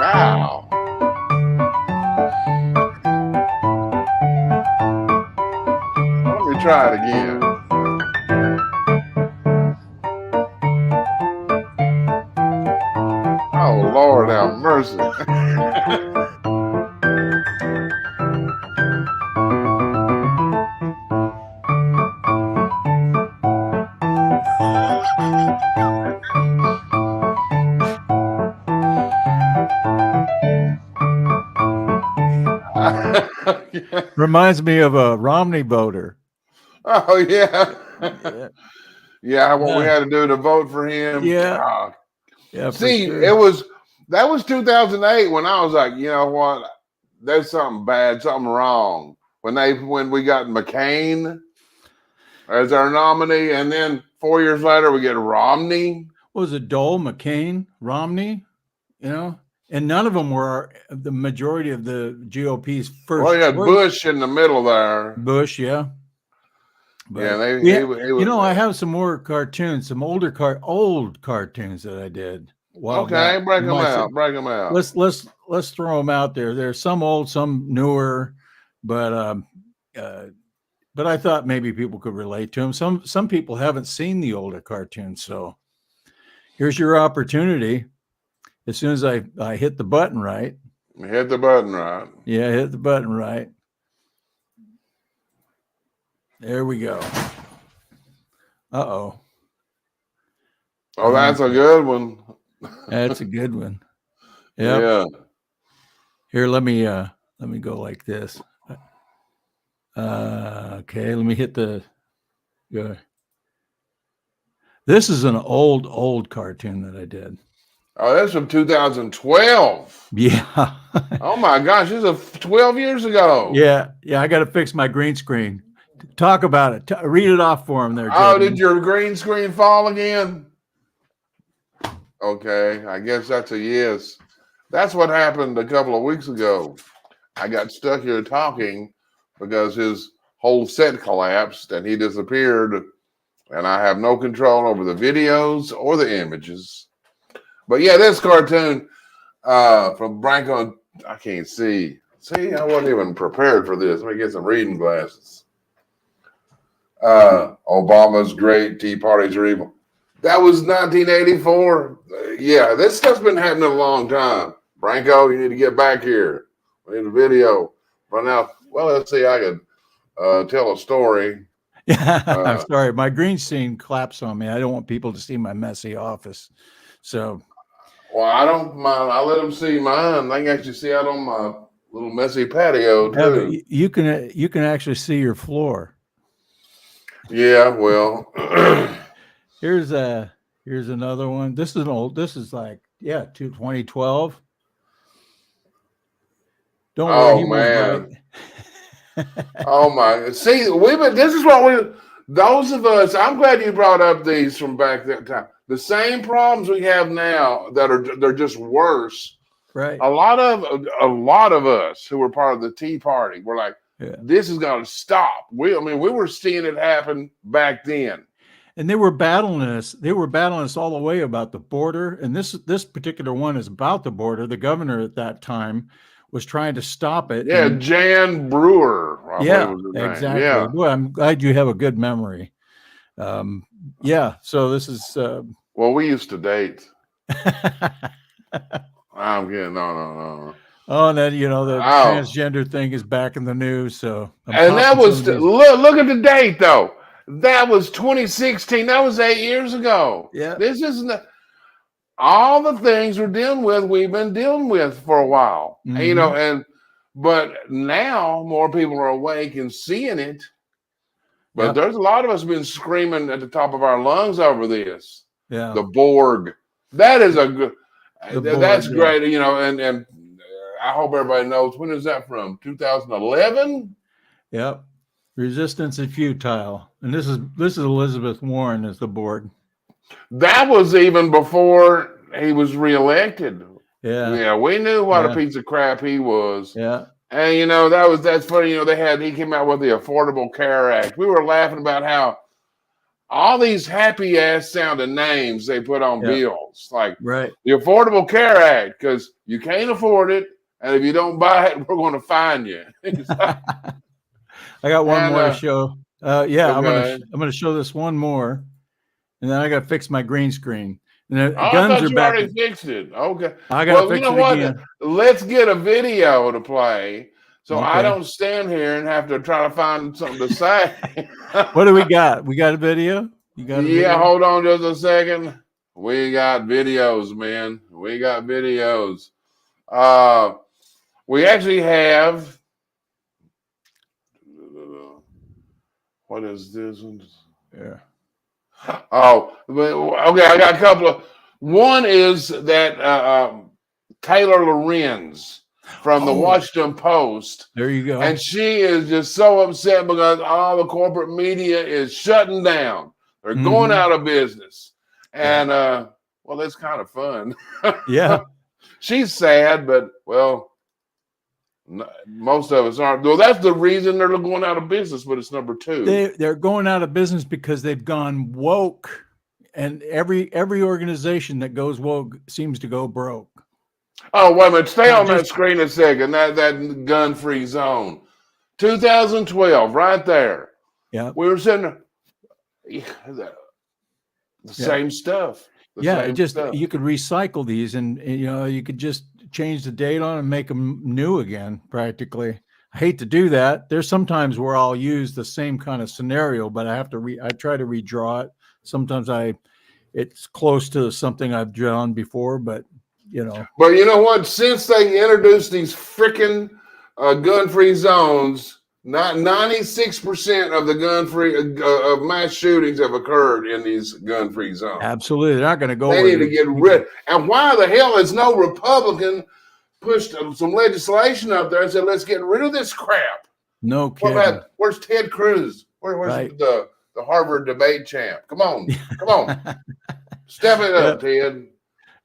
Speaker 3: Wow. Let me try it again. Oh, Lord have mercy.
Speaker 1: Reminds me of a Romney voter.
Speaker 3: Oh, yeah. Yeah, what we had to do to vote for him.
Speaker 1: Yeah.
Speaker 3: Oh.
Speaker 1: Yeah.
Speaker 3: See,
Speaker 1: sure.
Speaker 3: that was 2008 when I was like, you know what? There's something bad, something wrong. When we got McCain as our nominee, and then 4 years later we get Romney.
Speaker 1: what was it, Dole, McCain, Romney, you know, and none of them were the majority of the GOP's first.
Speaker 3: Well, you had
Speaker 1: choice.
Speaker 3: Bush in the middle there.
Speaker 1: Bush, yeah. But
Speaker 3: Yeah,
Speaker 1: he you know, I have some more cartoons, some old cartoons that I did.
Speaker 3: Okay, break them out. Break them out.
Speaker 1: Let's throw them out there. There's some old, some newer, but I thought maybe people could relate to them. Some people haven't seen the older cartoons, so here's your opportunity. As soon as I hit the button right.
Speaker 3: Hit the button right.
Speaker 1: Yeah, hit the button right. There we go. Uh-oh.
Speaker 3: Oh, that's a good one.
Speaker 1: That's a good one. Yep.
Speaker 3: Yeah.
Speaker 1: Here, let me go like this. Okay, let me hit the. This is an old cartoon that I did.
Speaker 3: Oh, that's from 2012.
Speaker 1: Yeah.
Speaker 3: Oh my gosh, this is 12 years ago.
Speaker 1: Yeah. I got to fix my green screen. Talk about it. Read it off for him there.
Speaker 3: Oh, did your green screen fall again? Okay, I guess that's a yes. That's what happened a couple of weeks ago. I got stuck here talking because his whole set collapsed and he disappeared, and I have no control over the videos or the images. But yeah, this cartoon from Branco, I can't see. See, I wasn't even prepared for this. Let me get some reading glasses. Obama's great, Tea Parties are evil. That was 1984. Yeah, this stuff's been happening a long time. Branco, you need to get back here. We need a video. But now, well, let's see. I could tell a story.
Speaker 1: Yeah, I'm sorry. My green screen collapsed on me. I don't want people to see my messy office. So,
Speaker 3: well, I don't mind. I let them see mine. They can actually see out on my little messy patio too.
Speaker 1: You can actually see your floor.
Speaker 3: Yeah, well,
Speaker 1: here's another one. This is like 2012. Don't worry.
Speaker 3: Oh man. Oh my. See, this is what those of us, I'm glad you brought up these from back that time. The same problems we have now they're just worse.
Speaker 1: Right.
Speaker 3: A lot of us who were part of the Tea Party were like, this is going to stop. We were seeing it happen back then.
Speaker 1: And they were battling us. They were battling us all the way about the border. And this particular one is about the border. The governor at that time was trying to stop it.
Speaker 3: Yeah, Jan Brewer.
Speaker 1: Yeah, exactly. Yeah. Boy, I'm glad you have a good memory. Yeah. So this is.
Speaker 3: Well, we used to date. I'm kidding. No.
Speaker 1: Oh, and then the transgender thing is back in the news. So,
Speaker 3: and that was look at the date though. That was 2016. That was 8 years ago.
Speaker 1: Yeah,
Speaker 3: this isn't all the things we've been dealing with for a while. Mm-hmm. But now more people are awake and seeing it. But there's a lot of us been screaming at the top of our lungs over this.
Speaker 1: Yeah,
Speaker 3: the Borg. That is a good. That's great. And I hope everybody knows, when is that from? 2011.
Speaker 1: Yep. Resistance is futile, and this is Elizabeth Warren as the Borg. That was even before he was reelected. Yeah, we knew what a piece of crap he was. Yeah, and that's funny. He came out with the Affordable Care Act. We were laughing about how all these happy ass sounding names they put on bills, like the Affordable Care Act, because you can't afford it, and if you don't buy it, we're going to fine you. I got one more to show. Okay. I'm gonna show this one more, and then I got to fix my green screen. And guns are back. Already fixed it. Okay. I got to fix it again. Let's get a video to play, so I don't stand here and have to try to find something to say. What do we got? We got a video. You got a video? Hold on just a second. We got videos, man. We got videos. We actually have. What is this one? Yeah. Oh, okay. I got a couple of. One is that Taylor Lorenz from the Washington Post. There you go. And she is just so upset because all the corporate media is shutting down. They're going out of business. And
Speaker 3: Well, that's kind of fun.
Speaker 1: Yeah.
Speaker 3: She's sad, but well, most of us aren't. Well, that's the reason they're going out of business. But it's number two.
Speaker 1: They're going out of business because they've gone woke, and every organization that goes woke seems to go broke.
Speaker 3: Oh, wait a minute. Stay on that screen a second. That gun-free zone. 2012, right there.
Speaker 1: Yeah.
Speaker 3: We were sitting the same stuff.
Speaker 1: You could recycle these, and you could just change the date on and make them new again, practically. I hate to do that. There's sometimes where I'll use the same kind of scenario, but I try to redraw it. Sometimes it's close to something I've drawn before, but But
Speaker 3: you know what? Since they introduced these freaking gun-free zones, 96% of the gun-free of mass shootings have occurred in these gun-free zones.
Speaker 1: Absolutely, they're not going to go.
Speaker 3: They need to get rid. And why the hell has no Republican pushed some legislation up there and said, "Let's get rid of this crap"?
Speaker 1: No kidding.
Speaker 3: Where's Ted Cruz? Where's the Harvard debate champ? Come on, step it up, Ted.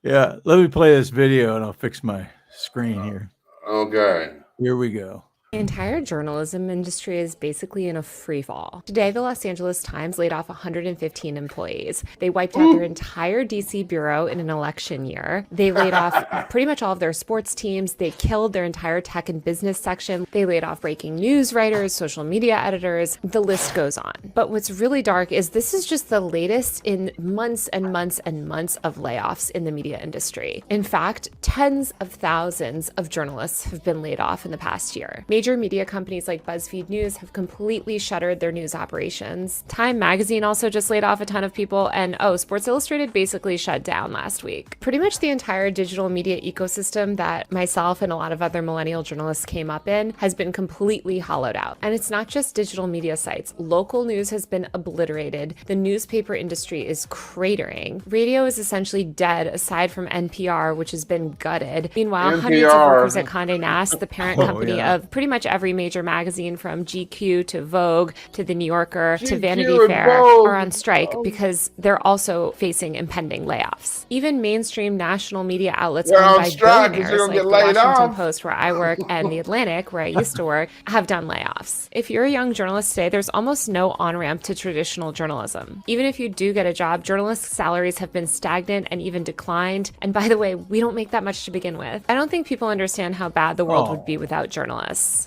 Speaker 1: Yeah, let me play this video and I'll fix my screen here.
Speaker 3: Okay.
Speaker 1: Here we go.
Speaker 11: The entire journalism industry is basically in a free fall. Today, the Los Angeles Times laid off 115 employees. They wiped out their entire DC bureau in an election year. They laid off pretty much all of their sports teams. They killed their entire tech and business section. They laid off breaking news writers, social media editors. The list goes on. But what's really dark is this is just the latest in months and months and months of layoffs in the media industry. In fact, tens of thousands of journalists have been laid off in the past year. Major media companies like BuzzFeed News have completely shuttered their news operations. Time magazine also just laid off a ton of people, and Sports Illustrated basically shut down last week. Pretty much the entire digital media ecosystem that myself and a lot of other millennial journalists came up in has been completely hollowed out. And it's not just digital media sites. Local news has been obliterated. The newspaper industry is cratering. Radio is essentially dead aside from NPR, which has been gutted. Meanwhile, hundreds of workers at Condé Nast, the parent company of pretty much every major magazine from GQ to Vogue to The New Yorker to Vanity Fair are on strike because they're also facing impending layoffs. Even mainstream national media outlets owned by billionaires like the Washington Post, where I work, and The Atlantic, where I used to work, have done layoffs. If you're a young journalist today, there's almost no on-ramp to traditional journalism. Even if you do get a job, journalists' salaries have been stagnant and even declined. And by the way, we don't make that much to begin with. I don't think people understand how bad the world would be without journalists.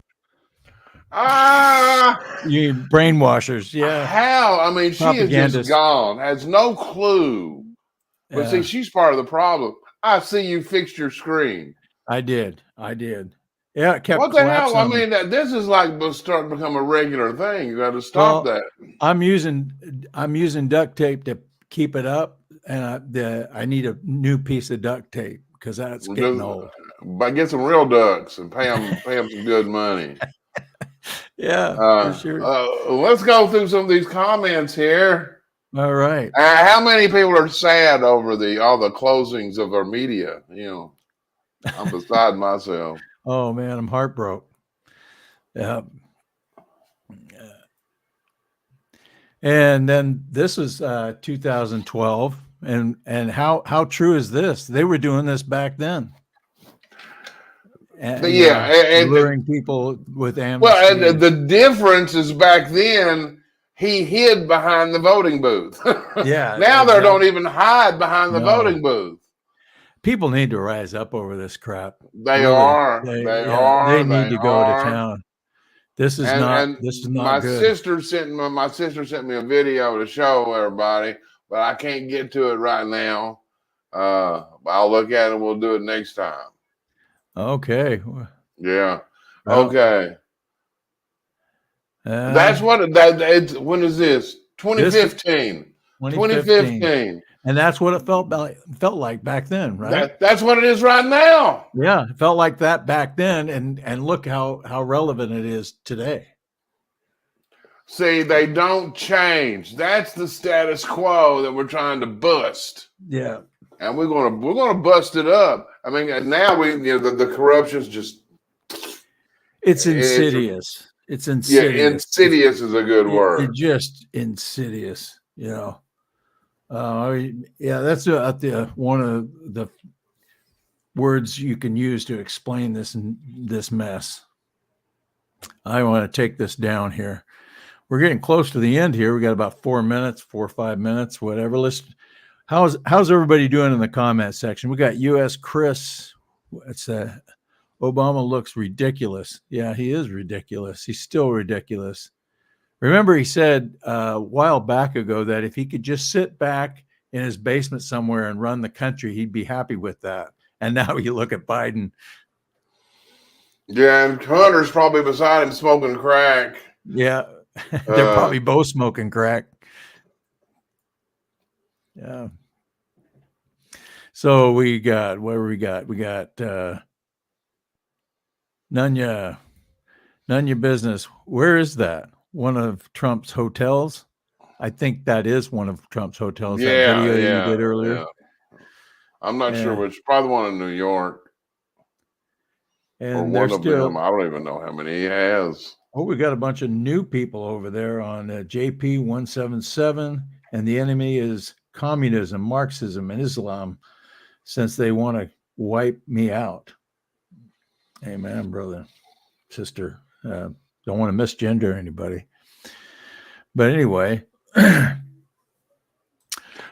Speaker 1: You brainwashers, yeah.
Speaker 3: How? I mean, she is just gone, has no clue. But see, she's part of the problem. I see you fixed your screen.
Speaker 1: I did. Yeah, it kept
Speaker 3: what the hell? I mean, this is like starting to become a regular thing. You got to stop that.
Speaker 1: I'm using duct tape to keep it up, and I need a new piece of duct tape because that's getting old.
Speaker 3: But get some real ducks and pay them some good money.
Speaker 1: Yeah, for sure.
Speaker 3: Let's go through some of these comments here.
Speaker 1: All right.
Speaker 3: How many people are sad over all the closings of our media? I'm beside myself.
Speaker 1: Oh man, I'm heartbroken. And then this is 2012, and how true is this? They were doing this back then. And, and luring people with amnesty.
Speaker 3: Well, and the difference is back then he hid behind the voting booth.
Speaker 1: Yeah.
Speaker 3: Now they don't even hide behind the voting booth.
Speaker 1: People need to rise up over this crap.
Speaker 3: They are. They
Speaker 1: need to go to town. This is not
Speaker 3: my
Speaker 1: good.
Speaker 3: My sister sent me a video to show everybody, but I can't get to it right now. I'll look at it and we'll do it next time.
Speaker 1: Okay.
Speaker 3: Yeah. Okay. That's what when is this? 2015. 2015.
Speaker 1: And that's what it felt like back then, right?
Speaker 3: That's what it is right now.
Speaker 1: Yeah, it felt like that back then, and look how relevant it is today.
Speaker 3: See, they don't change. That's the status quo that we're trying to bust.
Speaker 1: Yeah.
Speaker 3: And we're gonna bust it up. I mean, now the corruption's just
Speaker 1: it's insidious. It's insidious.
Speaker 3: Yeah, insidious is a good word.
Speaker 1: It's just insidious, Yeah, that's one of the words you can use to explain this mess. I want to take this down here. We're getting close to the end here. We got about 4 minutes, 4 or 5 minutes, whatever. How's everybody doing in the comment section? We got U.S. Chris. It's Obama looks ridiculous. Yeah, he is ridiculous. He's still ridiculous. Remember, he said a while back ago that if he could just sit back in his basement somewhere and run the country, he'd be happy with that. And now you look at Biden.
Speaker 3: Yeah, and Hunter's probably beside him smoking crack.
Speaker 1: Yeah, they're probably both smoking crack. Yeah. So we got, what do we got? We got none ya business. Where is that? One of Trump's hotels? I think that is one of Trump's hotels.
Speaker 3: Yeah,
Speaker 1: that video
Speaker 3: yeah,
Speaker 1: you did earlier.
Speaker 3: Yeah. I'm not sure which. Probably the one in New York.
Speaker 1: And
Speaker 3: or one of them. I don't even know how many he has.
Speaker 1: Oh, we got a bunch of new people over there on JP 177, and the enemy is communism, Marxism, and Islam, since they want to wipe me out. Amen, brother, sister. Don't want to misgender anybody. But anyway.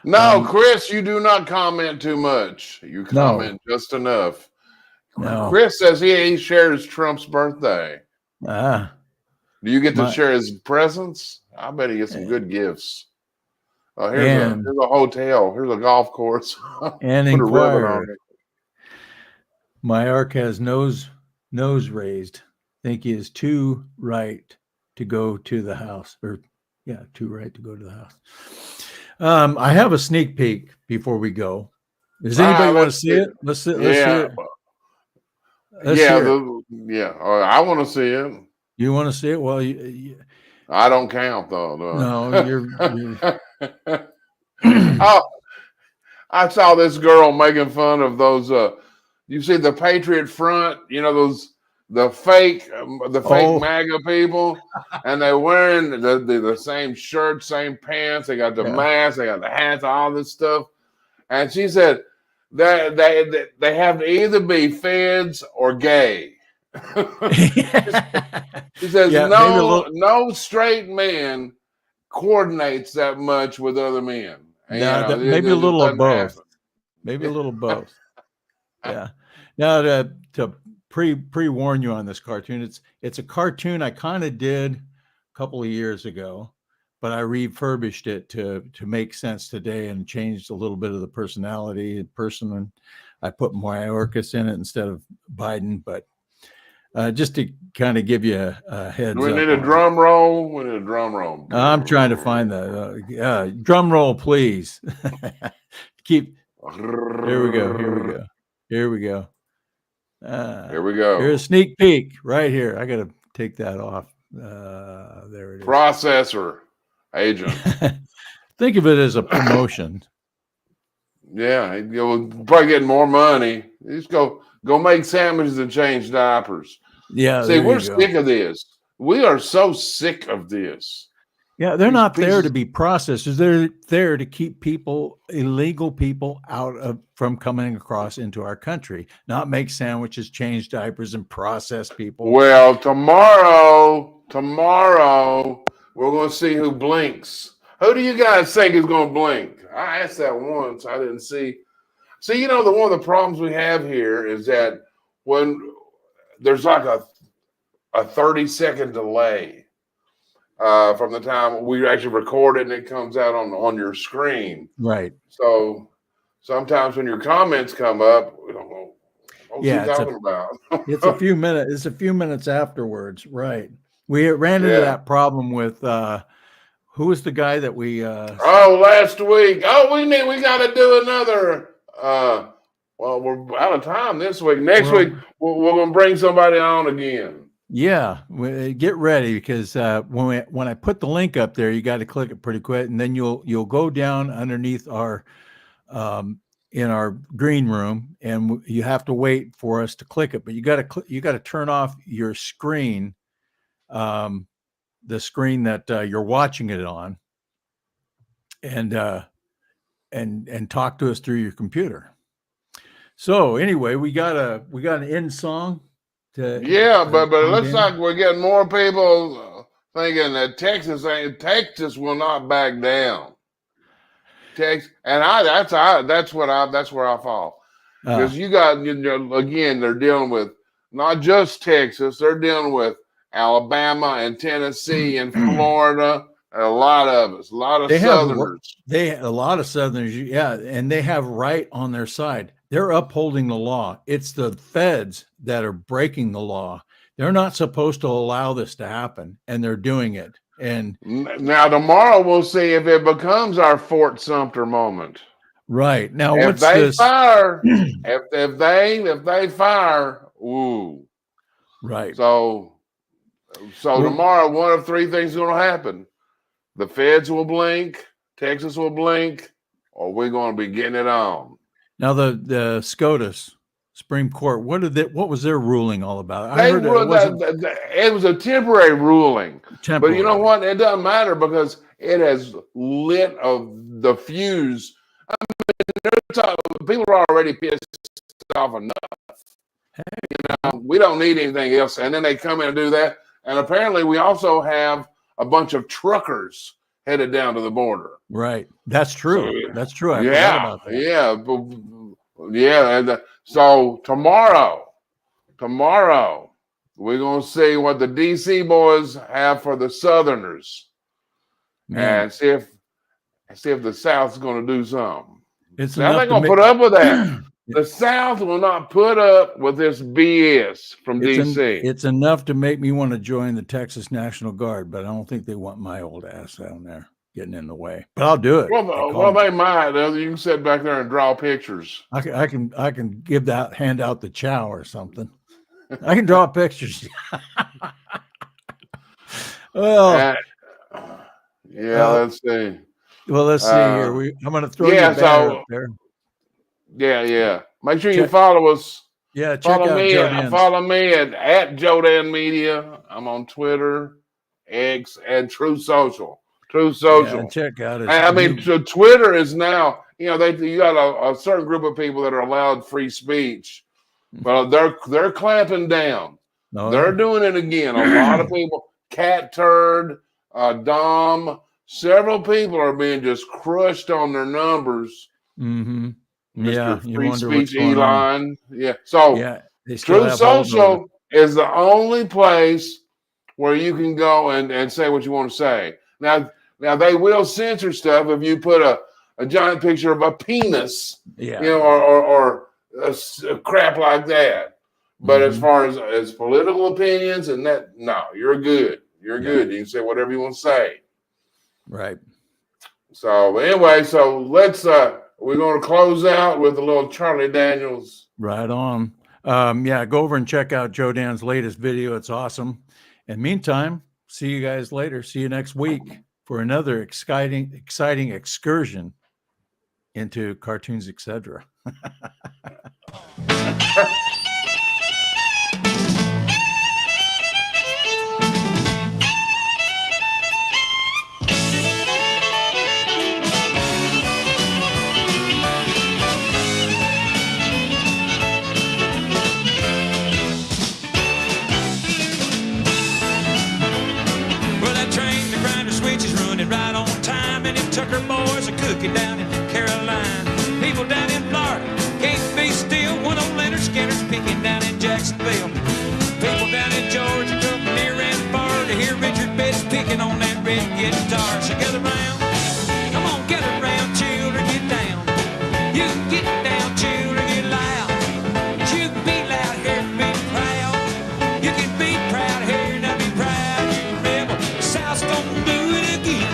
Speaker 3: No, Chris, you do not comment too much. You comment just enough.
Speaker 1: No.
Speaker 3: Chris says he shares Trump's birthday. Do you get to share his presents? I bet he gets some good gifts. Here's a hotel. Here's a golf course.
Speaker 1: And inquire. My ark has nose raised. Think he is too right to go to the house. Too right to go to the house. I have a sneak peek before we go. Does anybody want to see it? Let's see it.
Speaker 3: I want to see it.
Speaker 1: You want to see it? Well,
Speaker 3: I don't count though.
Speaker 1: No, you're
Speaker 3: Oh, I saw this girl making fun of those. You see the Patriot Front? You know the fake MAGA people, and they're wearing the same shirt, same pants. They got the mask, they got the hats, all this stuff. And she said that they have to either be feds or gay. She says no straight man coordinates that much with other men. And,
Speaker 1: maybe a little of both. Maybe a little both. Yeah. Now to pre-warn you on this cartoon, it's a cartoon I kind of did a couple of years ago, but I refurbished it to make sense today and changed a little bit of the personality and person. I put Mayorkas in it instead of Biden, but just to kind of give you a heads up.
Speaker 3: We need a drum roll. We need a drum roll.
Speaker 1: I'm trying to find the drum roll, please. Here we go. Here we go. Here's a sneak peek right here. I got to take that off. There it is.
Speaker 3: Processor agent.
Speaker 1: Think of it as a promotion.
Speaker 3: Yeah, you'll probably get more money. Just go make sandwiches and change diapers.
Speaker 1: Yeah.
Speaker 3: See, we're sick of this. We are so sick of this.
Speaker 1: Yeah, they're not there to be processors. They're there to keep illegal people from coming across into our country, not make sandwiches, change diapers, and process people.
Speaker 3: Well, tomorrow, we're going to see who blinks. Who do you guys think is going to blink? I asked that once. I didn't see. See, one of the problems we have here is that when there's like a 30-second delay from the time we actually record it and it comes out on your screen.
Speaker 1: Right.
Speaker 3: So sometimes when your comments come up, we don't know what you're talking about.
Speaker 1: It's a few minutes. It's a few minutes afterwards. Right. We ran into that problem with who was the guy that we
Speaker 3: last week. We got to do another. Well, we're out of time this week. Next week we're going to bring somebody on again.
Speaker 1: Yeah, get ready because when I put the link up there, you got to click it pretty quick, and then you'll go down underneath our in our green room, and you have to wait for us to click it. But you got to turn off your screen, the screen that you're watching it on, and and talk to us through your computer. So anyway, we got an end song.
Speaker 3: But it looks like we're getting more people thinking that Texas will not back down. Texas, and that's where I fall, because you got, again, they're dealing with not just Texas, they're dealing with Alabama and Tennessee and Florida, and a lot of us, a lot of Southerners.
Speaker 1: A lot of Southerners, yeah, and they have right on their side. They're upholding the law. It's the feds that are breaking the law. They're not supposed to allow this to happen, and they're doing it. And
Speaker 3: now tomorrow we'll see if it becomes our Fort Sumter moment.
Speaker 1: Right. Now,
Speaker 3: if they fire, if they fire, ooh.
Speaker 1: Right.
Speaker 3: So tomorrow, one of three things is going to happen: the feds will blink, Texas will blink, or we're going to be getting it on.
Speaker 1: Now, the SCOTUS Supreme Court, what was their ruling all about?
Speaker 3: It was a temporary ruling. But you know what? It doesn't matter, because it has lit the fuse. I mean, people are already pissed off enough. Hey. We don't need anything else. And then they come in and do that. And apparently we also have a bunch of truckers headed down to the border.
Speaker 1: Right. That's true. That's true. I
Speaker 3: forgot
Speaker 1: about that.
Speaker 3: Yeah. So tomorrow, we're going to see what the DC boys have for the Southerners, and see if the South's going to do something. Now they're going to put up with that. The South will not put up with this BS from DC.
Speaker 1: It's enough to make me want to join the Texas National Guard, but I don't think they want my old ass down there getting in the way. But I'll do it.
Speaker 3: Well, they might. You can sit back there and draw pictures.
Speaker 1: I can hand out the chow or something. I can draw pictures. Well,
Speaker 3: let's see.
Speaker 1: Well, let's see here. I'm going to throw you a banner up there.
Speaker 3: Yeah. Make sure you follow us.
Speaker 1: Yeah, follow
Speaker 3: me at Jodan Media. I'm on Twitter, X, and True Social.
Speaker 1: Yeah, check out it.
Speaker 3: So Twitter is now, you got a certain group of people that are allowed free speech, but they're clamping down. They're doing it again. A lot of people, Cat Turd, Dom, several people are being just crushed on their numbers.
Speaker 1: Mm-hmm.
Speaker 3: Mr. Free Speech Elon. Yeah. So True Social is the only place where you can go and say what you want to say. Now they will censor stuff if you put a giant picture of a penis, or crap like that. But as far as political opinions and that, no, you're good. You're good. You can say whatever you want to say.
Speaker 1: Right.
Speaker 3: So anyway, let's we're going to close out with a little Charlie Daniels.
Speaker 1: Right on. Go over and check out Jodan's latest video. It's awesome. And meantime, see you guys later. See you next week for another exciting excursion into Cartoons Etc.
Speaker 2: Right on time, and it took her boys a cookie down in Carolina. People down in Florida can't be still when old Leonard Skinner's picking down in Jacksonville. People down in Georgia come near and far to hear Richard Betts picking on that red guitar. So gather round, come on, gather round, children, get down. You can get down, children, get loud. You can be loud here and be proud. You can be proud here and be proud. You rebel, the South's gonna do it again.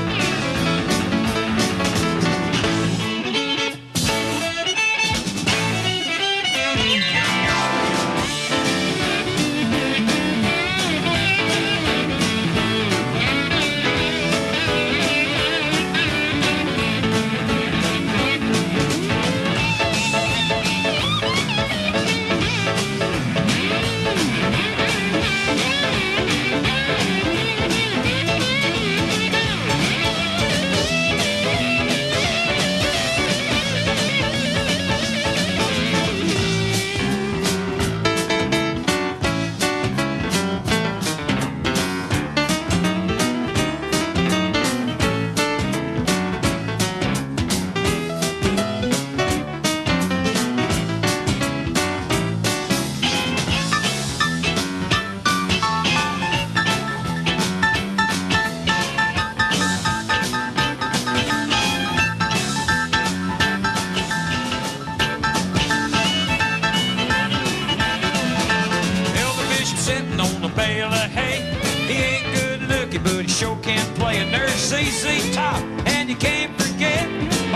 Speaker 12: sure can play a nurse CC top, and you can't forget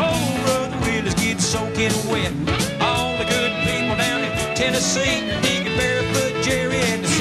Speaker 12: old Brother Willis gets soaking wet. All the good people down in Tennessee, he can barefoot Jerry and the